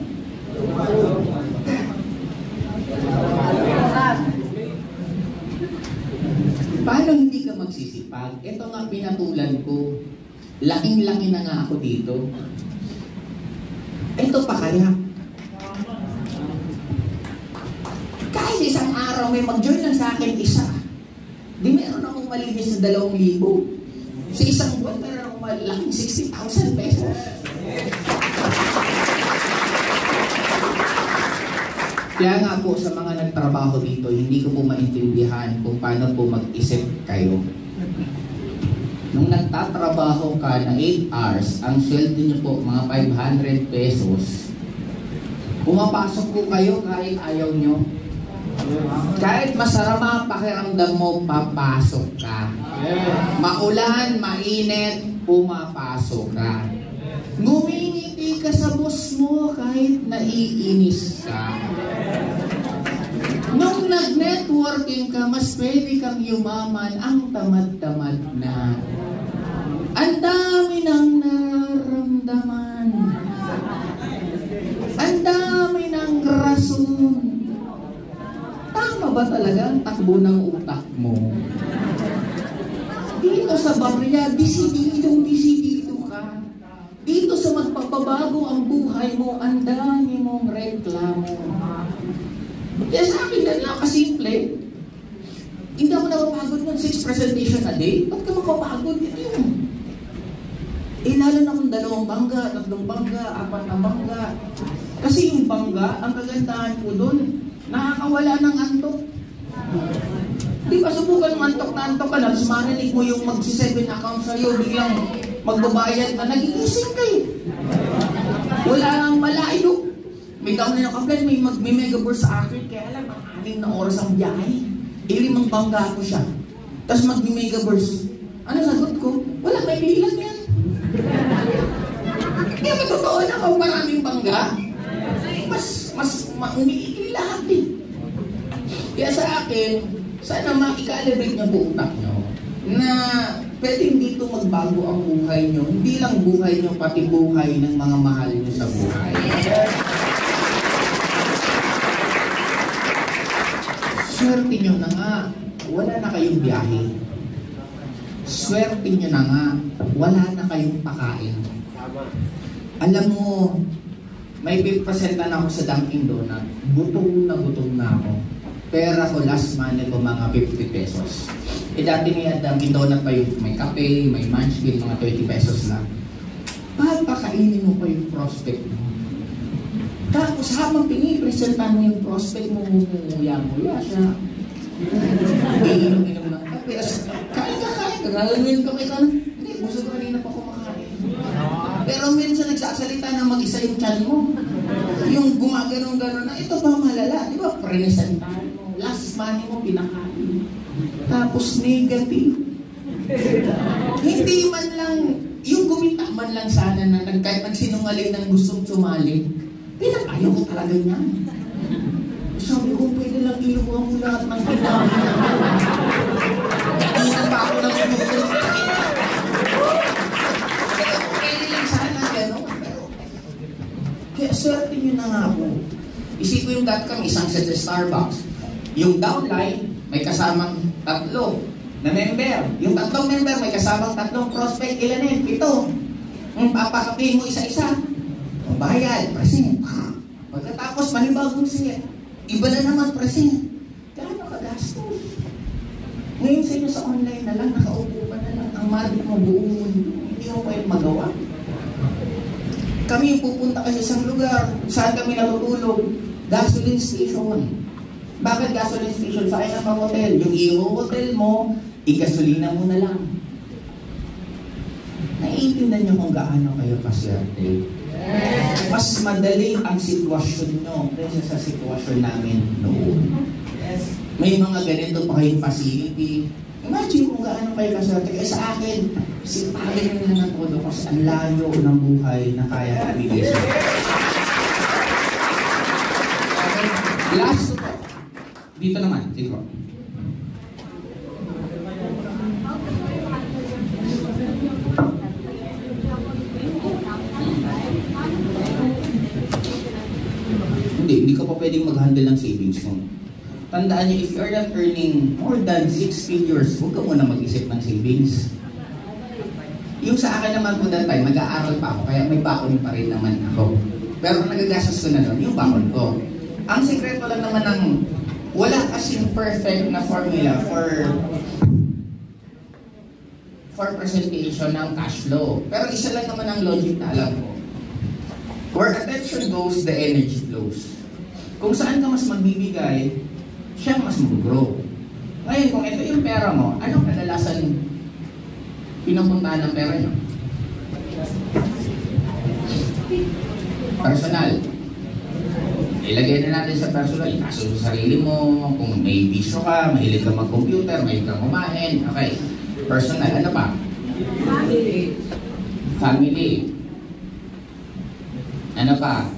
Paano hindi ka magsisipag? Ito nga pinatulan ko. Laking-laki na nga ako dito. Ito pa kaya. Kahit isang araw may mag-join lang sa akin isa. Di meron akong malinis na 2,000. Sa isang buwan meron akong malaking 60,000 pesos. Kaya nga po sa mga nagtrabaho dito, hindi ko po maintindihan kung paano po mag-isip kayo. Nung nagtatrabaho ka na 8 hours, ang sweldo niyo po mga 500 pesos. Pumapasok po kayo kahit ayaw nyo. Kahit masarap ang pakiramdam mo, papasok ka. Maulan, mainit, pumapasok ka. Ngumingiti ka sa boss mo kahit naiinis ka. Nung nag-networking ka, mas pwede kang yumaman, ang tamad-tamad na. Ang dami nang nararamdaman. Ang dami ba talaga ang takbo ng utak mo? Dito sa barya, disidido ka. Dito sa magpapabago ang buhay mo, ang dami mong reklamo. Kaya sa akin, ganun lang kasimple. Hindi ako napapagod ng 6 presentation a day. Ba't ka makapagod? Ito yun. Lalo na kung 2 bangga, 3 bangga, 4 na bangga. Kasi yung bangga, ang kagandahan ko doon, nakakawala ng antok. Di ba subukan mo antok na ka, tapos marinig mo yung mag-7 account sa'yo, biglang magbabayad ka, nag-iisip kayo. Wala nang malayo. May down na ka-plan, may megaburst sa akin, kaya alam, ang 6 na oras ang biyahe. 5 bangga ko siya. Tapos mag-megaburst. Ano sagot ko? Wala, may bilang yan. Kaya matotoo na kung maraming bangga, mas umiikil lahat eh. Kaya sa akin, sana makika-elevate niyo po utak niyo na pwedeng dito magbago ang buhay niyo. Hindi lang buhay niyo, pati buhay ng mga mahal niyo sa buhay. Swerte niyo na nga, wala na kayong biyahe. Swerte niyo na nga, wala na kayong pakain. Alam mo, may 5% na ako sa Dunkin Donut. Gutom na ako. Pera ko last money ko mga 50 pesos. Dati nga Dunkin Donut pa yung may kape, may munchkin, mga 20 pesos lang. Papakainin mo pa yung prospect mo. Tapos habang pinipresenta mo yung prospect mo, nguya-nguya siya. Iinom-inom na. Kain ka. Ngayon ka na. Hindi, gusto ko kanina pa kumakain. Pero minsan nagsasalita na mag-isa yung chan mo. Yung gumagano'n-gano'n na, ito ba malala? Di ba? Presentahan mo. Last money mo, pinakain. Tapos negative. Hindi man lang, yung gumita man lang sana na kahit nagsinungaling ng gustong sumali, pinakayo ko talaga niyan. Sabi ko, pwede lang iluwa mo lahat ng pinakain. Hindi na pa ako ng iluwa. Pwede lang sana gano'n. Kaya swerte nyo na nga po. Isipin yung .com, isang set sa Starbucks. Yung downline, may kasamang 3 na member. Yung 3 member, may kasamang 3 prospect. Ilan eh? 7. Papakapihin mo isa-isa. Bayad, present. Pagkatapos, manibagong set. Iba na naman present. Kaya nakagastos. Ngayon sa inyo sa online na lang, nakaupo pa na lang. Ang market mo buong mundo. Hindi mo pwede magawa. Kami pupunta kasi sa isang lugar, saan kami natutulog? Gasoline station. Bakit gasoline station? Sa kanya pang hotel. Yung i-hotel mo, i-gasolina mo na lang. Naiintindihan niyo kung gaano kayo kaswerte. Mas madali ang sitwasyon nyo kaysa sa sitwasyon namin noon. May mga ganito pa kayong facility. Imagine kung gaano kayo kaswerte. Kaya sa akin, sipagin nyo na ng todo kasi ang layo ng buhay na kaya ibigay sa inyo. Last po. Dito naman, dito. Hindi ka pa pwedeng mag-handle ng savings mo. Tandaan niyo, if you're not earning more than 6 figures, huwag ka muna mag-isip ng savings. Yung sa akin naman po that time, nag-aaral pa ako, kaya may bakon pa rin naman ako. Pero nagagastos ko na nun, yung bakon ko. Ang sekreto lang naman ng wala kasing perfect na formula for presentation ng cash flow. Pero isa lang naman ang logic na alam ko. Where attention goes, the energy flows. Kung saan ka mas magbibigay, siya mas mag-grow. Ngayon, kung ito yung pera mo, anong kadalasan pinupuntahan ng pera nyo? Personal. Ilagay na natin sa personal. Kaso sa sarili mo, kung may bisyo ka, mahilig ka mag-computer, mahilig ka kumain. Okay. Personal. Ano pa? Family. Ano pa?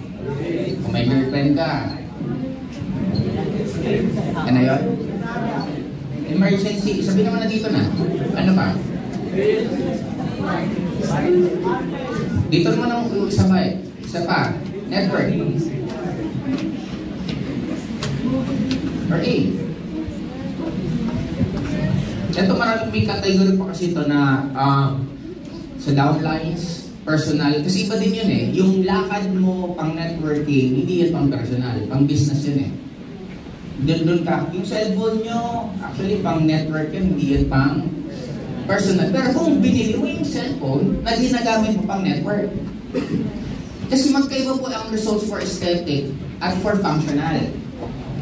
Kung may girlfriend ka. Ano yun? Emergency. Sabi naman na dito na. Ano pa? Dito naman ang isa pa eh. Isa pa. Network. Or A. Ito may category pa kasi ito na sa downlines, personal. Kasi iba din yun eh. Yung lakad mo pang networking, hindi yan pang personal. Pang business yun eh. Doon ka. Yung cellphone nyo, actually pang network yun, hindi yan pang personal. Pero kung binili mo yung cellphone, na ginagamit mo pang network. Kasi magkaiba po ang results for aesthetic at for functional.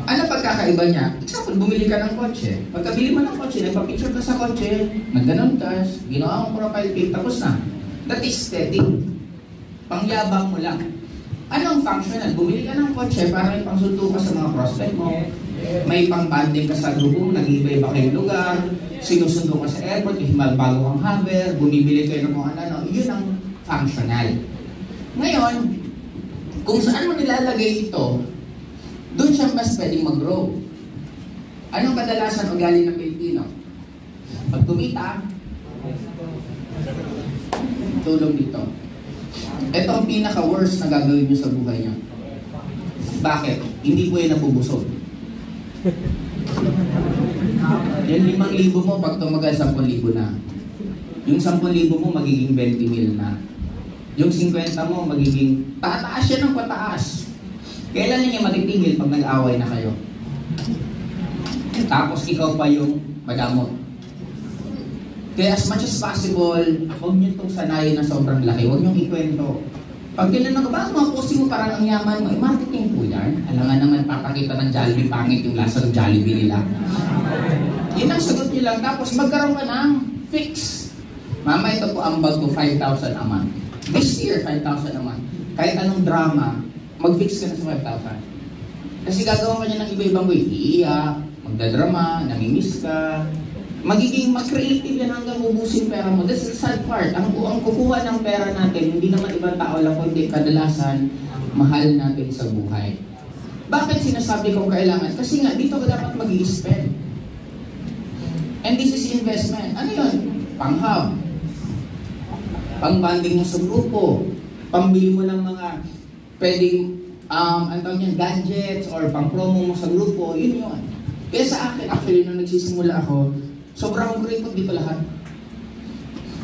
Ano pagkakaiba niya? Example, bumili ka ng kotse. Pagkabili mo ng kotse, nagpa-picture ka sa kotse, nagganon ka, ginawa mong profile pic, tapos na. That is aesthetic. Pangyabang mo lang. Anong functional? Bumili ka ng kotse para may pangsunto ka sa mga prospect mo, may pang-banding ka sa grupo, nag-iba-iba kayong lugar, sinusundo ka sa airport, bago kang hover, bumibili kayo ng mga ano, yun ang functional. Ngayon, kung saan mo nilalagay ito, doon siya mas pwedeng mag-grow. Anong kadalasan ugali ng Pilipino? Pag tumita, tulong dito. Ito ang pinaka-worst na gagawin nyo sa buhay nyo. Bakit? Hindi po yan nabubusog. Yung 5,000 mo, pag tumagal 10,000 na. Yung 10,000 mo, magiging 20,000 na. Yung 50 mo, magiging tataas siya ng pataas. Kailan niya matitigil pag nag-away na kayo? Tapos ikaw pa yung madamot. Kaya as much as possible, huwag niyo itong sanayin na sobrang laki. Huwag niyong ikwento. Pag tinanong ka ba, mga posting mo parang ang yaman mo, marketing po yan. Alam nga naman, papakita ng Jollibee, pangit yung lasa ng Jollibee nila. Yun ang sagot niyo lang. Tapos magkaroon ka ng fix. Mama, ito po ang bag ko, 5,000 a month. This year, 5,000 a month. Kahit anong drama, mag-fix ka na sa 5,000. Kasi gagawa ka niya ng iba-ibang way. Iiyak, magdadrama, namimiss ka. Magiging mag-creative yan hanggang ubusin pera mo. That's the sad part. Ang kukuha ng pera natin, hindi naman ibang tao lang, kundi kadalasan, mahal natin sa buhay. Bakit sinasabi kong kailangan? Kasi nga, dito ka dapat mag-i-spend. And this is investment. Ano yun? Pang-hub. Pang-banding mo sa grupo. Pambili mo ng mga pwedeng gadgets or pang-promo mo sa grupo. Yun yun. Kaya sa akin, actually, nung nagsisimula ako, sobrang grateful dito lahat.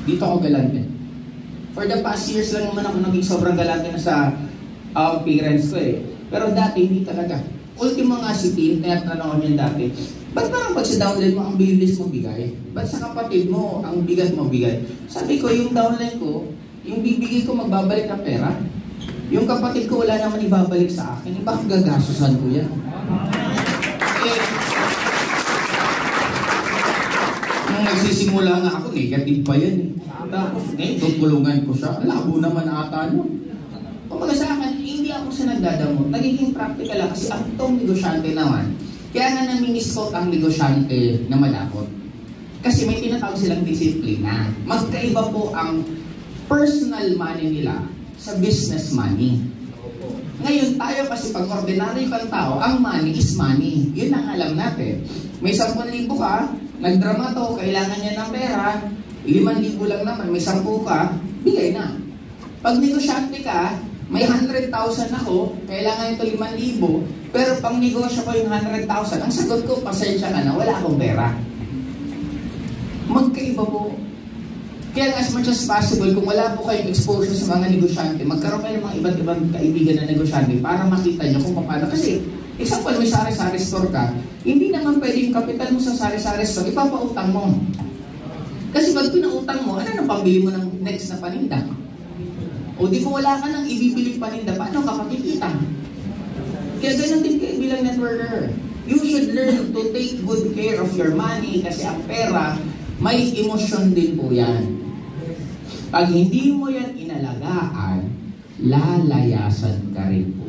Dito ako galante. For the past years lang naman ako naging sobrang galante na sa parents ko eh. Pero dati, hindi talaga. Ultimo nga si Tim, tinatanong ko niyan dati, ba't parang pag sa downline mo, ang bilis mo bigay? Ba't sa kapatid mo, ang bigat mo bigay? Sabi ko, yung downline ko, yung bibigay ko magbabalik ng pera. Yung kapatid ko wala naman ibabalik sa akin. Bakit gagasusan ko yan? Nung nagsisimula nga ako, negative pa yan eh. Tapos ngayon, tutulungan ko siya. Labo naman ata nun. Kumbaga sa akin, hindi ako sa nagdadamot. Nagiging practical lang kasi ang tong negosyante naman. Kaya nga nami-misquote ang negosyante na malapot. Kasi may tinatawag silang disiplina. Magkaiba po ang personal money nila sa business money. Ngayon tayo kasi pag ordinary kang tao, ang money is money. Yun ang alam natin. May 10,000 ka, nagdrama to, kailangan niya ng pera, 5,000 lang naman, may 10 ka, bigay na. Pag negosyante ka, may 100,000 ako, kailangan ito 5,000, pero pang negosyo ko yung 100,000, ang sagot ko, pasensya ka na, wala akong pera. Magkaiba po. Kaya as much as possible, kung wala po kayong exposure sa mga negosyante, magkaroon kayo ng mga iba't ibang kaibigan na negosyante para makita nyo kung paano. Kasi, example, may sari-sari store ka, hindi naman pwede yung kapital mo sa sari-sari store, ipapautang mo. Kasi pag pinautang mo, ano nang pambili mo ng next na paninda? O di ko wala ka nang ibibiling paninda, paano ka makikita? Kaya ganun din kayo bilang networker. You should learn to take good care of your money kasi ang pera, may emosyon din po yan. Pag hindi mo yan inalagaan, lalayasan ka rin po.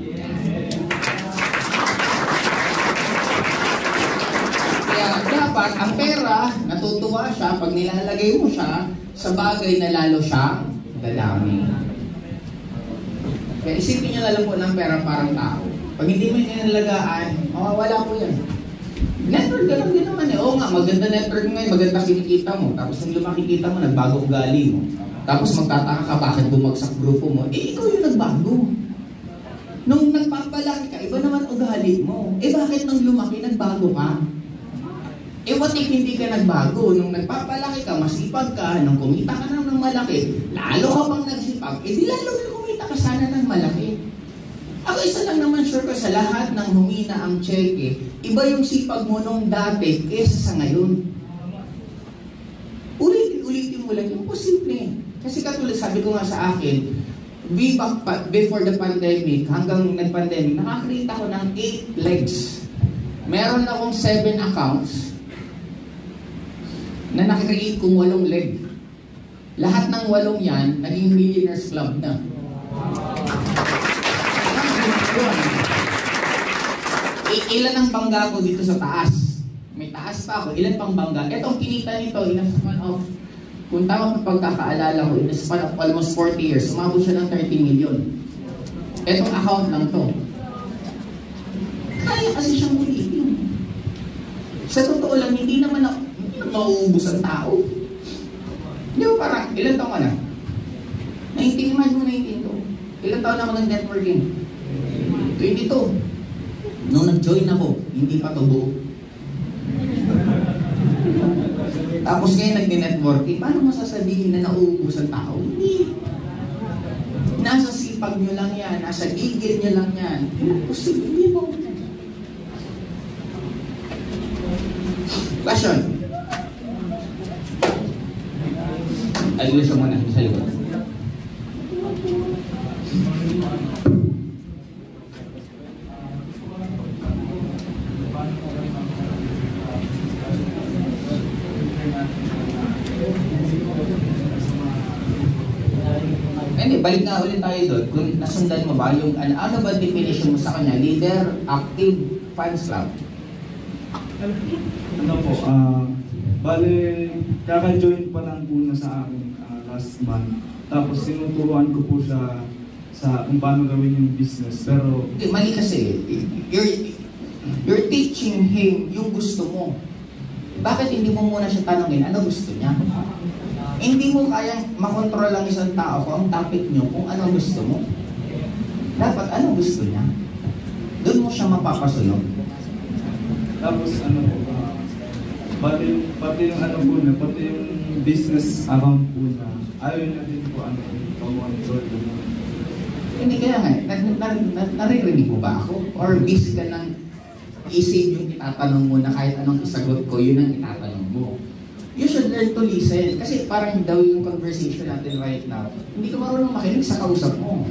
Kaya dapat ang pera, natutuwa siya pag nilalagay mo siya sa bagay na lalo siyang dadami. Kaya isipin nyo na lang po ng pera parang tao. Pag hindi mo yan inalagaan, wala po yan. Network ganun din naman eh. Oo nga, maganda network ngayon, maganda kinikita mo. Tapos nung makikita mo, nagbago ugali mo. Tapos magtataka ka bakit bumagsak grupo mo. Eh, ikaw yung nagbago. Nung nagpapalaki ka, iba naman ugali mo. Eh, bakit nung lumaki, nagbago ka? what if hindi ka nagbago? Nung nagpapalaki ka, masipag ka, nung kumita ka na ng malaki, lalo ka pang nagsipag, di lalo na kumita ka sana ng malaki. Ako isa lang naman sure ko sa lahat ng humina ang cheque, iba yung sipag mo nung dati kesa sa ngayon. Ulitin mo lang, imposible. Kasi katulad sabi ko nga sa akin, before the pandemic, hanggang nag-pandemic, nakakreate ako ng 8 legs. Meron akong 7 accounts na nakakreate kong 8 leg. Lahat ng 8 yan, naging Millionaires Club na. Ilan ang bangga ko dito sa taas? May taas pa ako. Ilan pang bangga? Itong kinita nito, in a span of, kung tama pa pagkakaalala ko, in a span of almost 40 years, umabot siya ng 30 million. Itong account lang to. Kaya kasi siyang ulitin. Sa totoo lang, hindi naman mauubos ang tao. Hindi ba parang, ilan taon ka na? 19, imagine mo 19 to. Ilan taon na ako nag-networking? 22. Nung nag-join ako, hindi pa to buo. Tapos ngayon nag-networking, paano mo sasabihin na nauubos ang tao? Hindi. Nasa sipag nyo lang yan, nasa gigil nyo lang yan. Hindi mo. Question. Ayun siya muna, sa likod. Hindi, balik nga ulit tayo doon. Kung nasundan mo ba, yung ano ba definition mo sa kanya? Leader, active, fans club? Ano po, bale, kaka-join pa lang po na sa akin last month. Tapos sinuturuan ko po siya sa kung paano gawin yung business. Pero mali kasi, you're teaching him yung gusto mo. Bakit hindi mo muna siya tanongin, ano gusto niya? Hindi mo kayang makontrol lang isang tao kung ang topic niyo, kung ano gusto mo. Dapat, ano gusto niya? Doon mo siya mapapasunod. tapos ano po, pati yung ano po na, pati yung business account po na, ayaw na din po ano, pag-control. Hindi kaya nga, naririnig mo ba ako? Or busy ka ng isip yung itatanong mo na kahit anong isagot ko, yun ang itatanong mo. You should learn to listen. Kasi parang daw yung conversation natin right now, hindi ka marunong makinig sa kausap mo.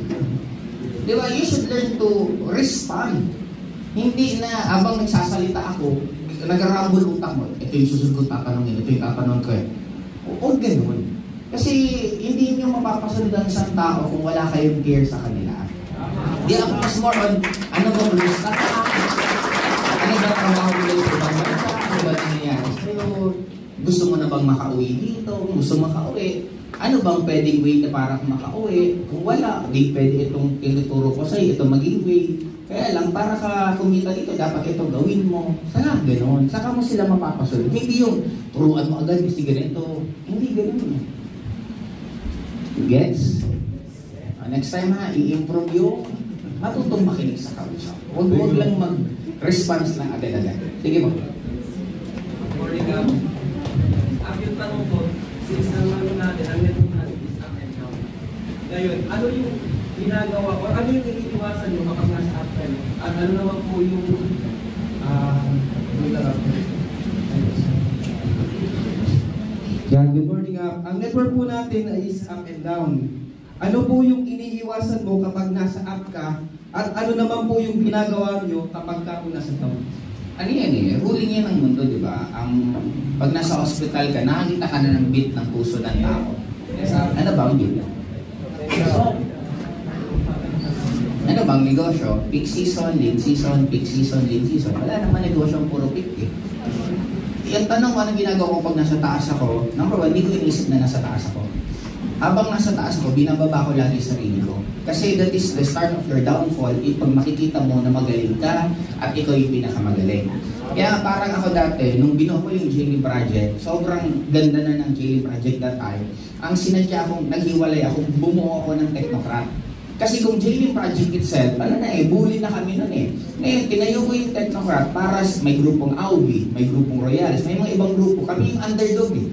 Di ba? You should learn to respond. Hindi na abang nagsasalita ako, nag-rumble utak mo, ito yung susunod kong tatanungin, ito yung tatanong ko eh. O ganun. Kasi hindi nyo mapapasunod ang isang tao kung wala kayong care sa kanila. Di ako mas more on, ano ba gusto ka? Ano ba trabaho mo sa ibang bansa? Ano ba nangyayari sa'yo? Gusto mo na bang makauwi dito? Gusto mo makauwi? Ano bang pwedeng way na para makauwi? Kung wala, di pwede itong tinuturo ko sa'yo, ito maging way. Kaya lang, para ka kumita dito, dapat ito gawin mo. Saka gano'n. Saka mo sila mapapasunod. Hindi yung turuan mo agad kasi ganito. Hindi gano'n. Gets? Next time ha, i-improve yung matutong makinig sa kausap. Huwag lang mag-response lang agad-agad. Sige po. Morning, ang yung tanong ko, since naman natin, ang network natin is up and down. Ngayon, ano yung ginagawa o ano yung iniiwasan nyo kapag nasa up and down? At ano naman po yung Yan, good morning. Ang network po natin is up and down. Ano po yung iniiwasan mo kapag nasa up ka? At ano naman po yung ginagawa nyo kapag ka po nasa down? Ano yan eh, ruling yan ng mundo, di ba? Pag nasa hospital ka, nakakita ka na ng beat ng puso ng tao. Ano ba ang beat? Ano bang negosyo? Peak season, lean season, peak season, lean season. Wala naman negosyo ang puro peak eh. Yung tanong ko, anong ginagawa ko pag nasa taas ako? Number one, hindi ko inisip na nasa taas ako. Habang nasa taas ko, binababa ko lagi sarili ko. Kasi that is the start of your downfall pag makikita mo na magaling ka at ikaw yung pinakamagaling. Kaya parang ako dati, nung binuo ko yung Jailing Project, sobrang ganda na ng Jailing Project that time. Ang sinadya akong naghiwalay ako, bumuo ako ng technocrat. Kasi kung JV Project itself, bully na kami nun eh. Ngayon, tinayo ko yung Technocrat para may grupong Audi, may grupong Royales, may mga ibang grupo. Kami yung underdog eh.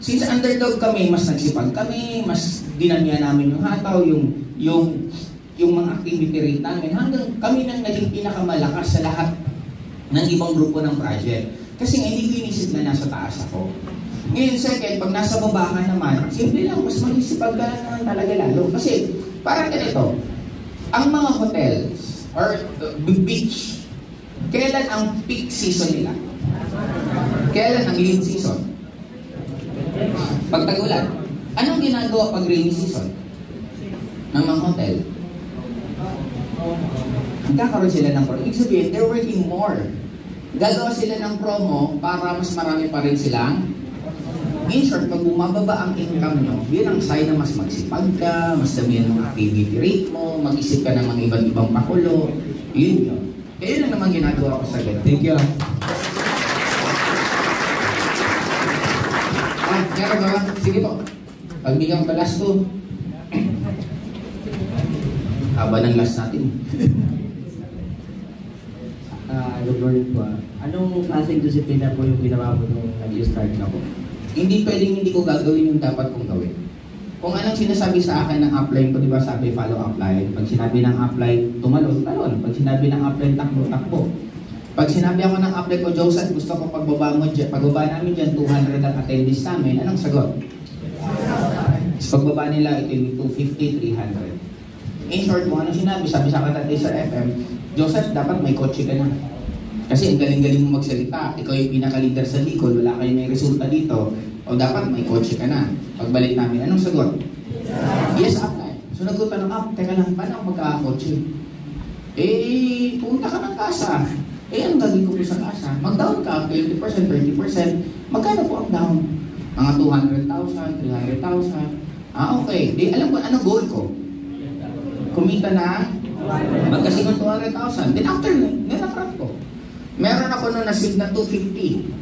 Since underdog kami, mas nagsipag kami, mas dinanya namin yung hataw, yung mga activity rate namin, hanggang kami nang naging pinakamalakas sa lahat ng ibang grupo ng project. Kasi hindi ko inisip na nasa taas ako. Ngayon, second, pag nasa baba ka naman, simple lang, mas magsipag ka naman talaga lalo. Kasi, parang ganito, ang mga hotels or beach, kailan ang peak season nila? Kailan ang lean season? Pag tag-ulan. Anong ginagawa pag rainy season ng mga hotel? Magkakaroon sila ng promo. Ibig sabihin, they're working more. Gagawa sila ng promo para mas marami pa rin silang. In short, pag bumababa ang income nyo, yun ang sign na mas magsipag ka, mas damihan ng activity rate mo, mag-isip ka ng mga iba't ibang pakulo. Yun yun. Kaya yun lang naman ginagawa ko sa ganun. Thank you. Kaya ba? Sige po. Pagbigyan ko last to. Haba ng last natin. Good morning po. Anong klaseng disiplina po yung ginawa mo nung nag-start na po? Hindi pwedeng hindi ko gagawin yung dapat kong gawin. Kung anong sinasabi sa akin ng upline ko, di ba sabi follow upline. Pag sinabi ng upline, tumalon, talon. Pag sinabi ng upline, takbo, takbo. Pag sinabi ako ng upline ko, Joseph, gusto ko pagbaba namin dyan, 200 ang attendees namin, anong sagot? Pagbaba nila, ito yung 250, 300. In short, kung anong sinabi, sabi sa akin sa FM, Joseph, dapat may kotse ka na. Kasi ang galing-galing mo magsalita, ikaw yung pinaka-leader sa Bicol, wala kayo may resulta dito, o dapat may kotse ka na. Pagbalik namin, anong sagot? Yes, upline. So nagtanong, teka lang, paano ako magkakakotse? Punta ka ng kasa. Anong gagawin ko po sa kasa? Mag-down ka, 20%, 30%. Magkano po ang down? Mga 200,000, 300,000. Okay. Alam ko, anong goal ko? Kumita na, magkasing 200,000. Then after, nilakrat ko. Meron ako nung nasig na 250.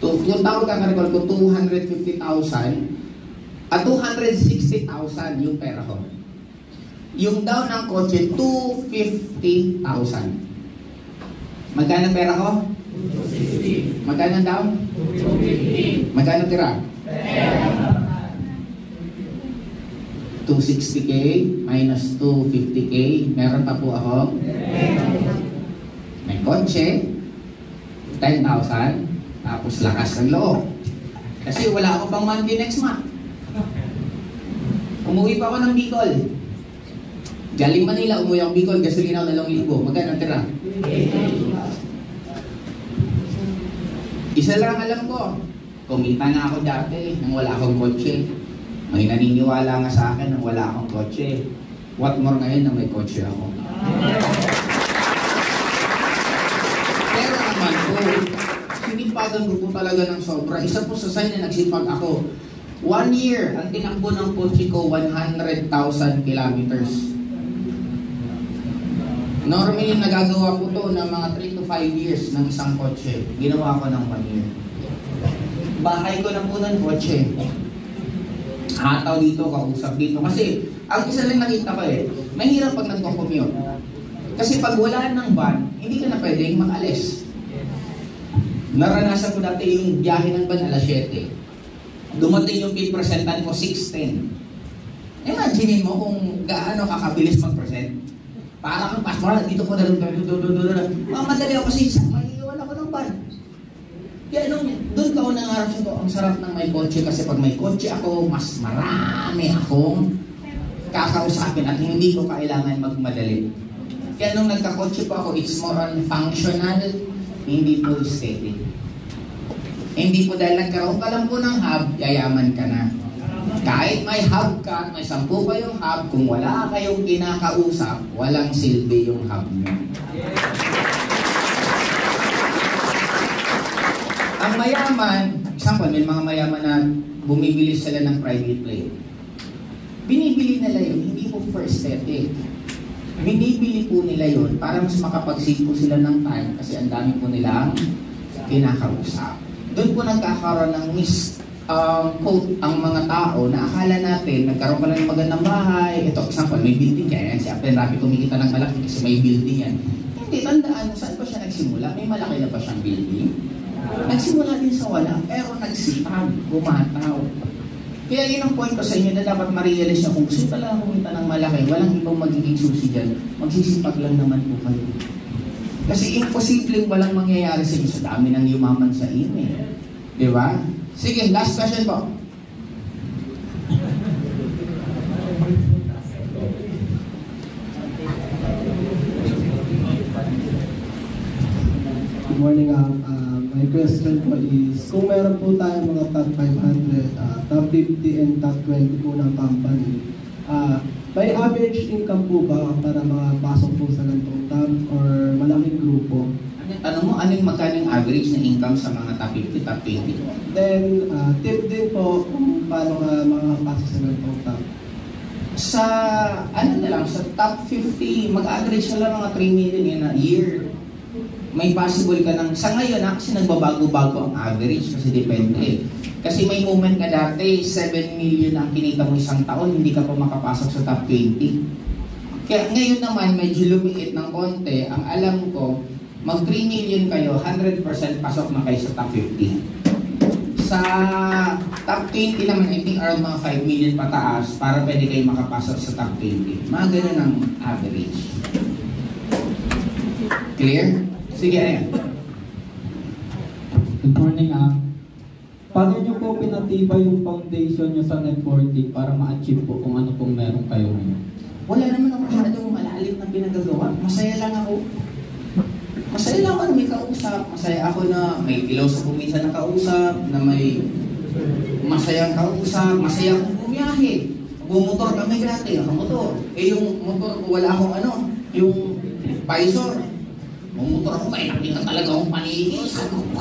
Yung tawag ang recall ko, 250,000 at 260,000 yung pera ko. Yung down ng kotse, 250,000. Magkano pera ko? 260. Magkano down? 250. Magkano tira? 260K minus 250K. Meron pa po ako? May kotse, 10,000, tapos lakas ng loob. Kasi wala ako pang monthly next month. Umuwi pa ako ng Bicol. Galing Manila, umuwi ako Bicol, gasolina ako 2,000. Magkano tira? Isa lang alam ko, kumita na ako dati nang wala akong kotse. May naniniwala nga sa akin nang wala akong kotse. What more ngayon na may kotse ako? Pero naman po, sinipagan ko po talaga ng sobra. Isa po sa sign na nagsipag ako. 1 year, ang tinakbo ng kotse ko, 100,000 kilometers. Normally, nagagawa ko to ng mga 3 to 5 years ng isang kotse. Ginawa ko ng 1 year. Bahay ko na po ng kotse. Hataw dito, kausap dito. Kasi, ang isa lang nakita ko mahirap pag nagko-commute. Kasi pag wala ng van, hindi ka na pwedeng mag-alis. Naranasan ko dati yung biyahe ng van alas 7. Dumating yung pipresentan ko 6:10. Imagine mo kung gaano kakabilis mag-present. Para kang pastor, dito ko na madali ako kasi maiiwan ako ng van. Kaya doon ka nangarap sa ang sarap ng may kotse kasi pag may kotse ako, mas marami akong kakausapin at hindi ko kailangan magmadali. Kaya nung nagkakotse pa ako, it's more on functional, hindi po aesthetic. Hindi po dahil nagkaroon ka lang po ng hub, yayaman ka na. Kahit may hub ka, may 10 kayong hub, kung wala kayong kinakausap, walang silbi yung hub nyo. Ang mayaman, example, may mga mayaman na bumibili sila ng private plane. Binibili nila yun, hindi po for aesthetic. Binibili po nila yun para mas makapag-save po sila ng time kasi ang dami po nilang kinakausap. Doon po nagkakaroon ng quote, ang mga tao na akala natin, nagkaroon ka lang ng magandang bahay, ito, example, may building kaya yan, si Apple Rapi kumikita ng malaki kasi may building yan. Hindi, tandaan, saan pa siya nagsimula? May malaki na pa siyang building. Nagsimula din sa wala, pero nagsipag, bumataw. Kaya yun ang point ko sa inyo na dapat ma-realize nyo, kung gusto talaga kumita ng malaki, walang ibang magiging susi dyan, magsisipag lang naman po kayo. Kasi imposibleng walang mangyayari sa inyo sa dami ng yumaman sa inyo. Di ba? Sige, last question po. Good morning. My question po is, kung meron po tayo mga top 500, top 50, and top 20 po ng company, may average income po ba para makapasok po sa ganitong top or malaking grupo? Tanong mo, anong magkano average na income sa mga top 50, top 20? Then, tip din po kung paano ka makapasok sa ganitong top. Sa, ano na lang, sa top 50, mag-average na lang mga 3 million in a year. May possible ka ng, sa ngayon kasi nagbabago-bago ang average kasi depende. Kasi may moment ka dati, 7 million ang kinita mo isang taon, hindi ka pa makapasok sa top 20. Kaya ngayon naman, medyo lumiit ng konti. Ang alam ko, mag 3 million kayo, 100% pasok na kayo sa top 50. Sa top 20 naman, I think around mga 5 million pataas para pwede kayo makapasok sa top 20. Mga ganun ang average. Clear? Sige, ayan. Good morning, paano nyo po pinatibay yung foundation nyo sa networking para ma-achieve po kung ano pong meron kayo ngayon? Wala naman ako masyadong malalim na pinagagawa. Masaya lang ako. Masaya lang ako na may kausap. Masaya ako na may piloso minsan na kausap, na may masayang kausap. Masaya akong bumiyahe. Bumotor kami gratis, motor. Eh yung motor ko, wala akong yung Paisor. Bumotor ako, kaya nakita talaga akong panigil. Sabi ko,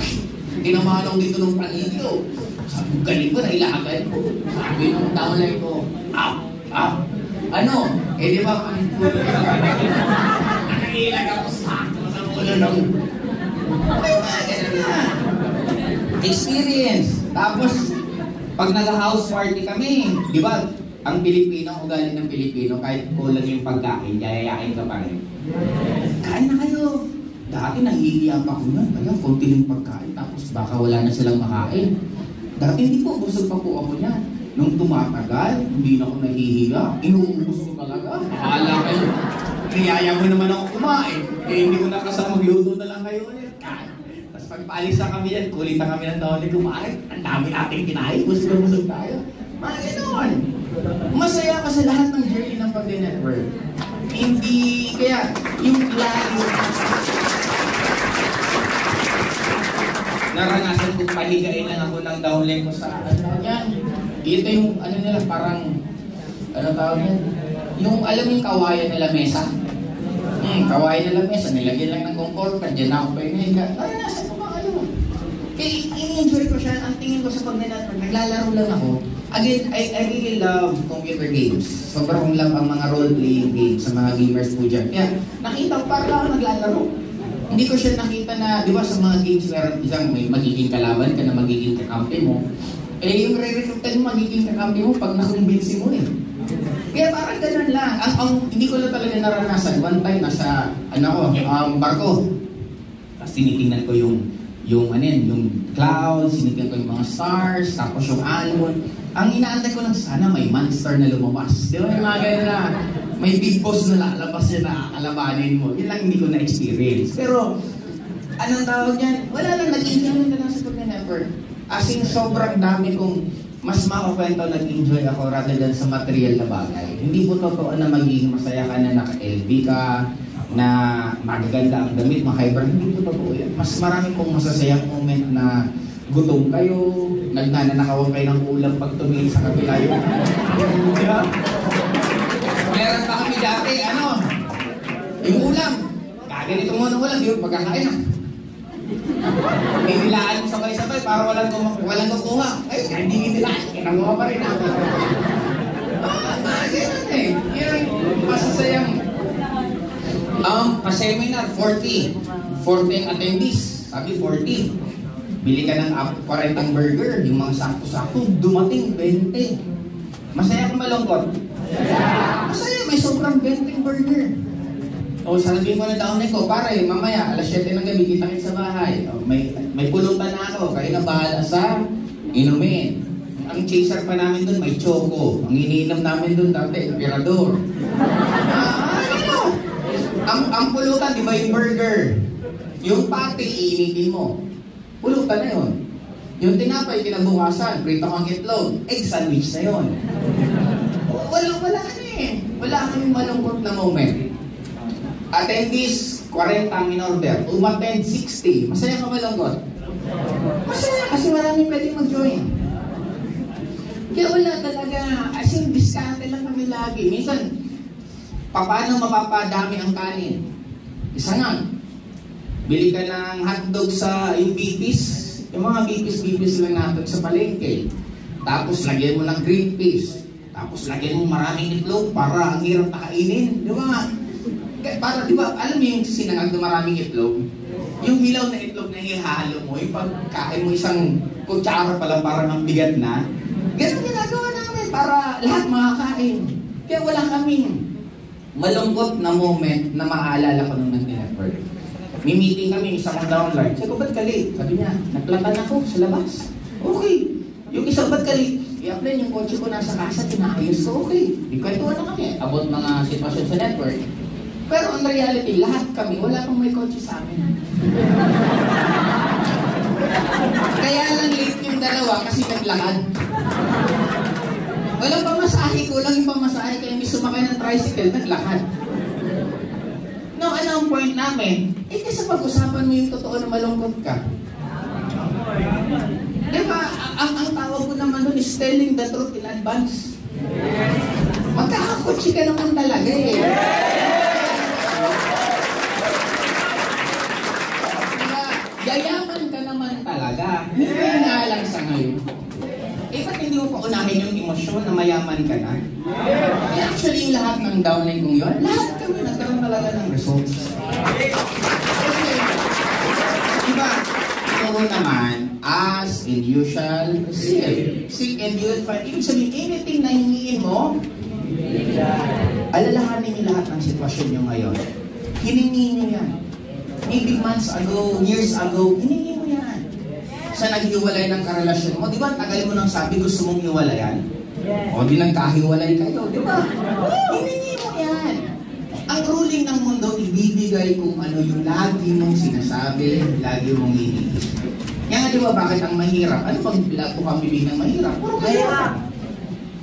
tinamalong dito ng panigil. Sabi ko, galing ko, nailagay ko. Sabi nung downline ko, di ba, nakilag ako sa ulo ng experience. Tapos, pag nag-house party kami, di ba, ang Pilipino, ang ugali ng Pilipino, kahit kulang yung pagkain, yayayain ka pa rin. Kain na kayo. Dati nahihiya pa ko yan, kaya konti yung pagkain, tapos baka wala na silang makain. Dati hindi po, busog pa po ako yan. Nung tumatagal, hindi na ako nahihiya, inuubos ko talaga. Akala kayo, niyaya mo naman ako kumain. Eh, hindi ko nakasama, magluto na lang kayo ulit. Tapos pagpaalis na kami yan, kulit na kami ng taon na kumain. Ang dami natin kinain, busog tayo. Mga ganoon. Masaya ka sa lahat ng journey ng pag-network. Hindi, kaya yung lalo naranasan kong pahigain lang ako ng downline ko sa yan. Ito yung nila parang tawag yan? Yung alam yung kawayan nila mesa. Kawayan nila mesa, nilagyan lang ng comforter, dyan ako pa yung higa. Naranasan ko ba kayo? Kaya in-enjoy ko siya. Ang tingin ko sa pag-network, naglalaro lang ako. Again, I really love computer games. Sobrang love ang mga role-playing games sa mga gamers po dyan. Kaya nakita ko parang ako naglalaro. Hindi ko siya nakita na, di ba sa mga games meron isang may magiging kalaban ka na magiging kakampi mo. Eh yung re-recruitan mo magiging kakampi mo pag nakumbinsi mo eh. Kaya parang ganun lang. Hindi ko na talaga naranasan. One time nasa, barko. Tapos tinitingnan ko yung clouds, tinitingnan ko yung mga stars, tapos yung alon. Ang inaantay ko lang sana may monster na lumabas. Di ba yung mga ganun na? May big boss na lalabas yun na kalabanin mo. Yun lang hindi ko na-experience. Pero, anong tawag niyan? Wala lang, nag-enjoy ka lang sa pag-network. As in, sobrang dami kong mas makakwento nag-enjoy ako rather than sa material na bagay. Hindi po totoo na magiging masaya ka na naka-LV ka, na magaganda ang damit, maka-hyper. Hindi po totoo yan. Mas marami pong masasayang moment na gutom kayo, nagnanakawan kayo ng ulam pag tumingin sa kabila yun. Diba? Meron pa kami dati, yung ulam. Kaganito mo ng ulam, yun, pagkakain na. Inilaan mo sabay-sabay para walang kukuha. Ay, hindi inilaan, kinakuha pa rin ako. Ganun eh. Yan ang masasayang. Pa-seminar, 40 attendees. Sabi 40. Bili ka ng 40 burger, yung mga sakto-sakto, dumating 20. Masaya kung malungkot? Masaya, may sobrang 20 burger. O sabihin ko na taon ko, pare, mamaya, alas 7 ng gabi, kita-kit sa bahay. O, may pulutan na ako, kayo na bahala sa inumin. Ang chaser pa namin doon, may choco. Ang iniinom namin doon dati, emperador. Ang pulutan, di ba yung burger? Yung patty, iinitin mo. Pulutan na yun. Yung tinapay, kinabukasan, prito kang itlog, egg sandwich na yun. Wala Wala kaming malungkot na moment. Attendees, 40 in order. Umattend, 60. Masaya ka malungkot? Masaya kasi maraming pwedeng mag-join. Kaya wala talaga, as in, diskarte lang kami lagi. Minsan, paano mapapadami ang kanin? Isa nga, bili ka ng hotdog sa yung bipis, yung mga bipis lang na hotdog sa palengke. Tapos lagyan mo ng green peas. Tapos lagyan mo maraming itlog para ang hirap na kainin. Di ba? Para, di ba, alam mo yung sinangag na maraming itlog? Yung hilaw na itlog na ihalo mo, yung pagkain mo isang kutsara pa lang parang ang bigat na. Ganun ginagawa namin para lahat makakain. Kaya wala kaming malungkot na moment na maaalala ko nung nag-network. May meeting kami, isang downline. Sabi ko, ba't ka late? Sabi niya, nagplatan ako sa labas. Okay. Yung isang ba't ka late? I-apply yung kotse ko nasa kasa, tinaayos ko. Okay. Ikwentuhan na kami about mga sitwasyon sa network. Pero on reality, lahat kami, wala pang may kotse sa amin. Kaya lang late yung dalawa kasi naglakad. Walang pamasahe, kulang yung pamasahe, kaya may sumakay ng tricycle, naglakad. No, ano ang point namin? Kasi pag-usapan mo yung totoo na malungkot ka. Diba, ang tawag ko naman doon is telling the truth in advance. Magkakakotsi ka naman talaga eh. Yayaman ka naman talaga. Hindi nga lang sa ngayon. Ba't hindi mo pa unahin yung emosyon na mayaman ka na? Actually, yung lahat ng downline kong yun, lahat kami nagkaroon talaga ng results. Kasi, diba, ito naman, ask and you shall receive. Seek and you will find. Ibig sabihin, anything na hingin mo, alalahanin niyo lahat ng sitwasyon nyo ngayon. Hiningi nyo yan. Maybe months ago, years ago, hiningi mo yan. Sa naghiwalay ng karelasyon mo, di ba, tagal mo nang sabi gusto mong hiwalayan? O di nagkahiwalay kayo, di ba? Hiningi mo yan. Ang ruling ng mundo, ibibigay kung ano yung lagi mong sinasabi, lagi mong hiningi. Kaya di ba, bakit ang mahirap? Ano pag kung bibig ng mahirap? Puro mahirap.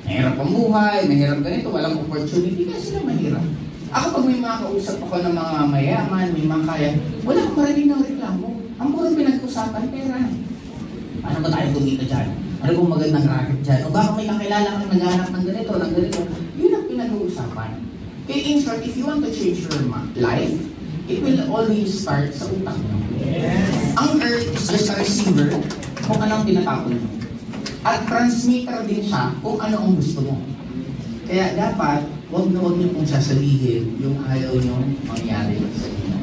Mahirap ang buhay, mahirap ganito, walang opportunity, kaya sila mahirap. Ako pag may mga kausap ako ng mga mayaman, may mga kaya, wala akong marinig ng reklamo. Ang puro pinag-usapan, pera. Ano ba tayo kumita dyan? Ano bang magandang racket dyan? O baka may kakilala kang naghahanap ng ganito, ng ganito. Yun ang pinag-uusapan. Kaya in short, if you want to change your life, it will always start sa utak mo. Ang earth is just a receiver kung anong tinatapon mo. At transmitter din siya kung ano ang gusto mo. Kaya dapat, huwag niyo pong sasabihin yung ayaw nyo mangyari sa inyo.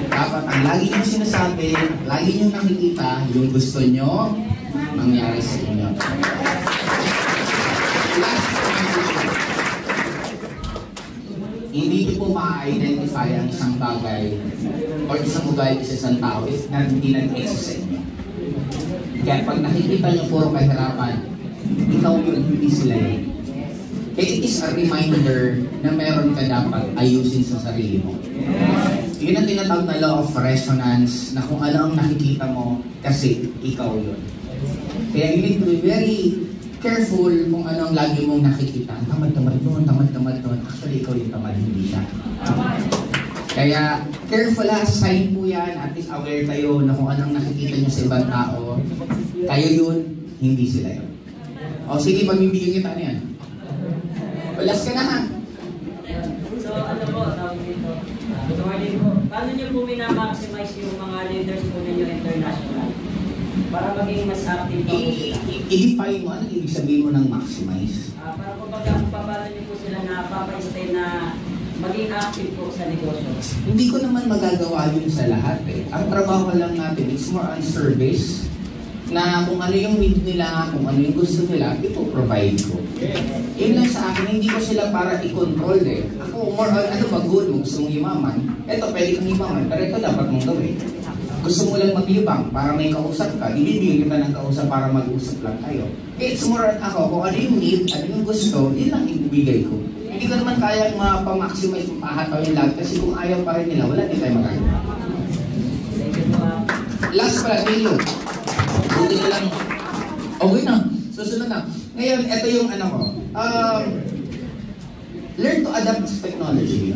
Dapat ang lagi nyo sinasabi, lagi nyo nakikita yung gusto nyo mangyari sa inyo. Last question. Hindi nyo po ma-identify ang isang bagay o isang ugali sa isang tao if hindi nag-exist sa inyo. Kaya pag nakikita nyo puro kahirapan, ikaw yun, hindi sila yun. It is a reminder na meron ka dapat ayusin sa sarili mo. Yun ang tinatawag na law of resonance na kung ano ang nakikita mo kasi ikaw yun. Kaya you need to be very careful kung ano ang lagi mong nakikita. Tamad-tamad doon, tamad-tamad doon. Actually, ikaw yung tamad, hindi siya. Kaya careful ha, sign po yan. At least aware kayo na kung anong nakikita nyo sa ibang tao. Kayo yun, hindi sila yun. O sige, pagbibigyan kita na yan. Walas ka na ha. So, ano po, tawag dito. Paano nyo po minamaximize yung mga leaders po ninyo international? Para maging mas active po sila? I-define mo, ano ibig sabihin mo ng maximize? Para po paano nyo po sila napapa-stay na maging active po sa negosyo? Hindi ko naman magagawa yun sa lahat eh. Ang trabaho lang natin, it's more on service na kung ano yung need nila, kung ano yung gusto nila, ito-provide ko. Yun lang sa akin, hindi ko sila para i-control eh. Ako, more on, ano ba good mo, gusto mong yumaman? Ito, pwede kang yumaman, pero ito dapat mong gawin. Gusto mo lang maglibang para may kausap ka, ibibigyan kita ng kausap para mag-usap lang kayo. It's more on ako, kung ano yung need, ano yung gusto, yun lang ibibigay ko. Hindi ko naman kayang mapamaximize, mapahataw yung lahat, kasi kung ayaw pa rin nila, wala din tayo magagawa. Last pala, thank you. Buti ko lang. Okay na. Susunod na. Ngayon, ito yung ano ko. Learn to adapt to technology.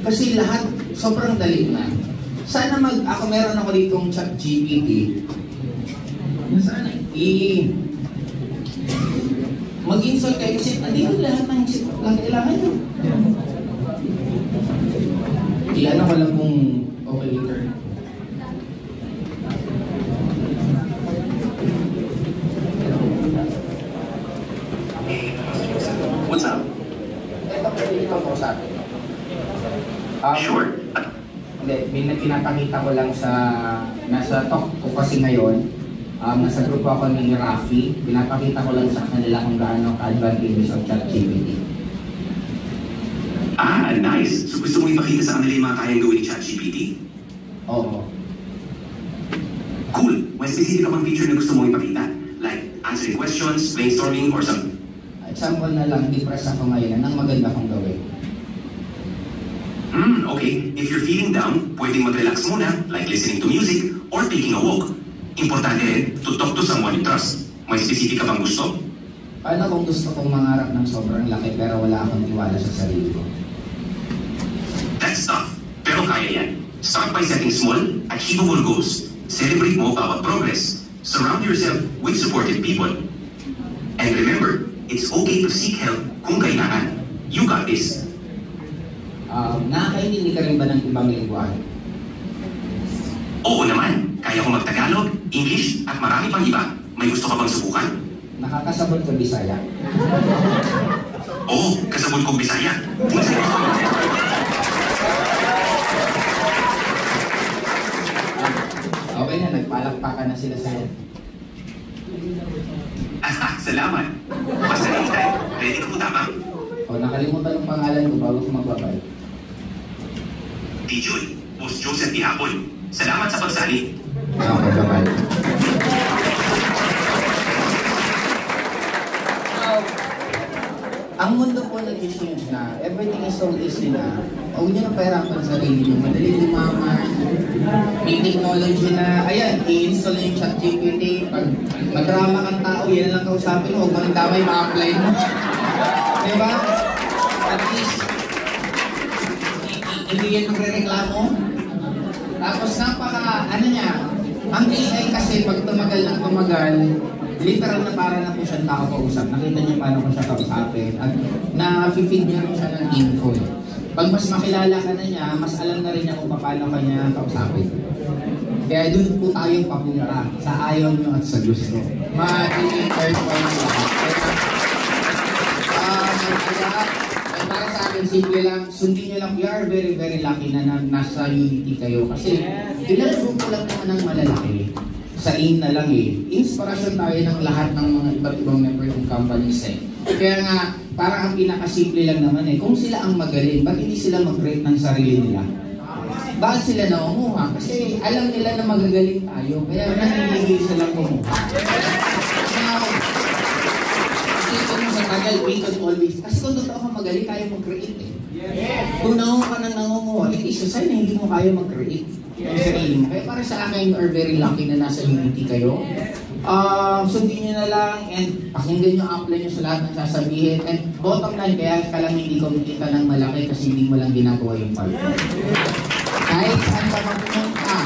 Kasi lahat, sobrang dali na. Sana ako meron ako ditong ChatGPT. Sana mag-install kayo kasi nandito lahat ng kailangan nyo. Iyan ako lang kung okay later. What's up? Ito pwede ko sa akin. Sure. Hindi, pinapakita ko lang sa nasa talk ko kasi ngayon. Nasa grupo ako ni Rafi. Pinapakita ko lang sa kanila kung gaano ka-advantageous ang ChatGPT. Ah, nice. So gusto mo ipakita sa kanila yung mga kayang gawin ni ChatGPT? Oo. Cool. May specific ka bang feature na gusto mo ipakita? Like answering questions, brainstorming, or something? Example na lang, depressed ako ngayon. Anong maganda kong gawin? Okay. If you're feeling down, pwedeng mag-relax muna, like listening to music or taking a walk. Importante rin, to talk to someone you trust. May specific ka bang gusto? Paano kung gusto kong mangarap ng sobrang laki pero wala akong tiwala sa sarili ko? That's tough, pero kaya yan. Start by setting small, achievable goals. Celebrate mo bawat progress. Surround yourself with supportive people. And remember, it's okay to seek help kung kailangan. You got this. Nakakaintindi ka rin ba ng ibang lingwahe? Oo naman. Kaya ko mag-Tagalog, English, at marami pang iba. May gusto ka bang subukan? Nakakasabot ka Bisaya? Oo, kasabot kong Bisaya. Okay na, nagpalakpakan na sila sa'yo. Salamat. Basta anytime, ready ka po tabang. Nakalimutan yung pangalan ko bago ko magbabay. Dijoy, Boss Joseph Ihapon. Salamat sa pagsali. Okay, bye-bye. Ang mundo po nag-change na. Everything is so easy na. Huwag nyo na pahirapan sa sarili nyo. Madali lumaman. May technology na, ayan, i-install yung ChatGPT. Pag madrama kang tao, yan lang kausapin mo. Huwag mo nang damay, ma-apply mo. Diba? At least, hindi yan magre-reklamo. Tapos ano niya, ang AI kasi pag tumagal ng tumagal, literal na para na po siyang tao kausap. Nakita niya paano ko siya kausapin. At na-feed niya rin siya ng info. Pag mas makilala ka na niya, mas alam na rin niya kung paano ka niya kausapin. Kaya doon po tayo papunta sa ayaw niyo at sa gusto. Magiging third point sa lahat. Para sa akin, simple lang, sundin nyo lang, we are very, very lucky na nasa Unity kayo. Kasi ilang grupo lang naman ang malalaki. Sa AIM na lang eh. Inspirasyon tayo ng lahat ng mga iba't ibang member ng companies eh. Kaya nga, parang ang pinakasimple lang naman eh, kung sila ang magaling, bakit hindi sila mag-create ng sarili nila? Bakit sila naunguha? Kasi alam nila na magagaling tayo, kaya nangyayari silang kumuha. Tagal, we can always. Kasi kung totoo ka magaling, kaya mag-create eh. Kung nangunguha ka ng nangunguha, isa sign na hindi mo kaya mag-create. Yung sarili mo. Kaya para sa akin, you are very lucky na nasa Unity kayo. Sundin nyo na lang and pakinggan nyo, apply nyo sa lahat ng sasabihin. And bottom line, kaya ka lang hindi kumikita ng malaki kasi hindi mo lang ginagawa yung part. Kahit saan ka magpunta,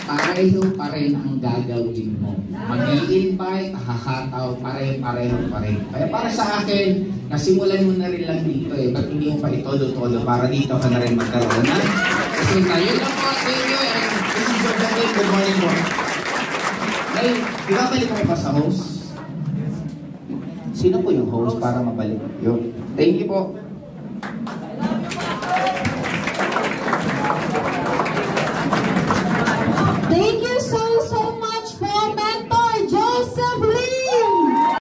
pareho pa rin ang gagawin mo. Mag-i-invite, hahataw, pareho pa rin. Kaya para sa akin, nasimulan mo na rin lang dito eh. Ba't hindi mo pa itodo-todo para dito ka na rin magkaroon na? Kasi ngayon lang po, thank you and this is your day. Good morning po. Ay, ibabalik mo pa sa host? Sino po yung host para mabalik? Yun. Thank you po.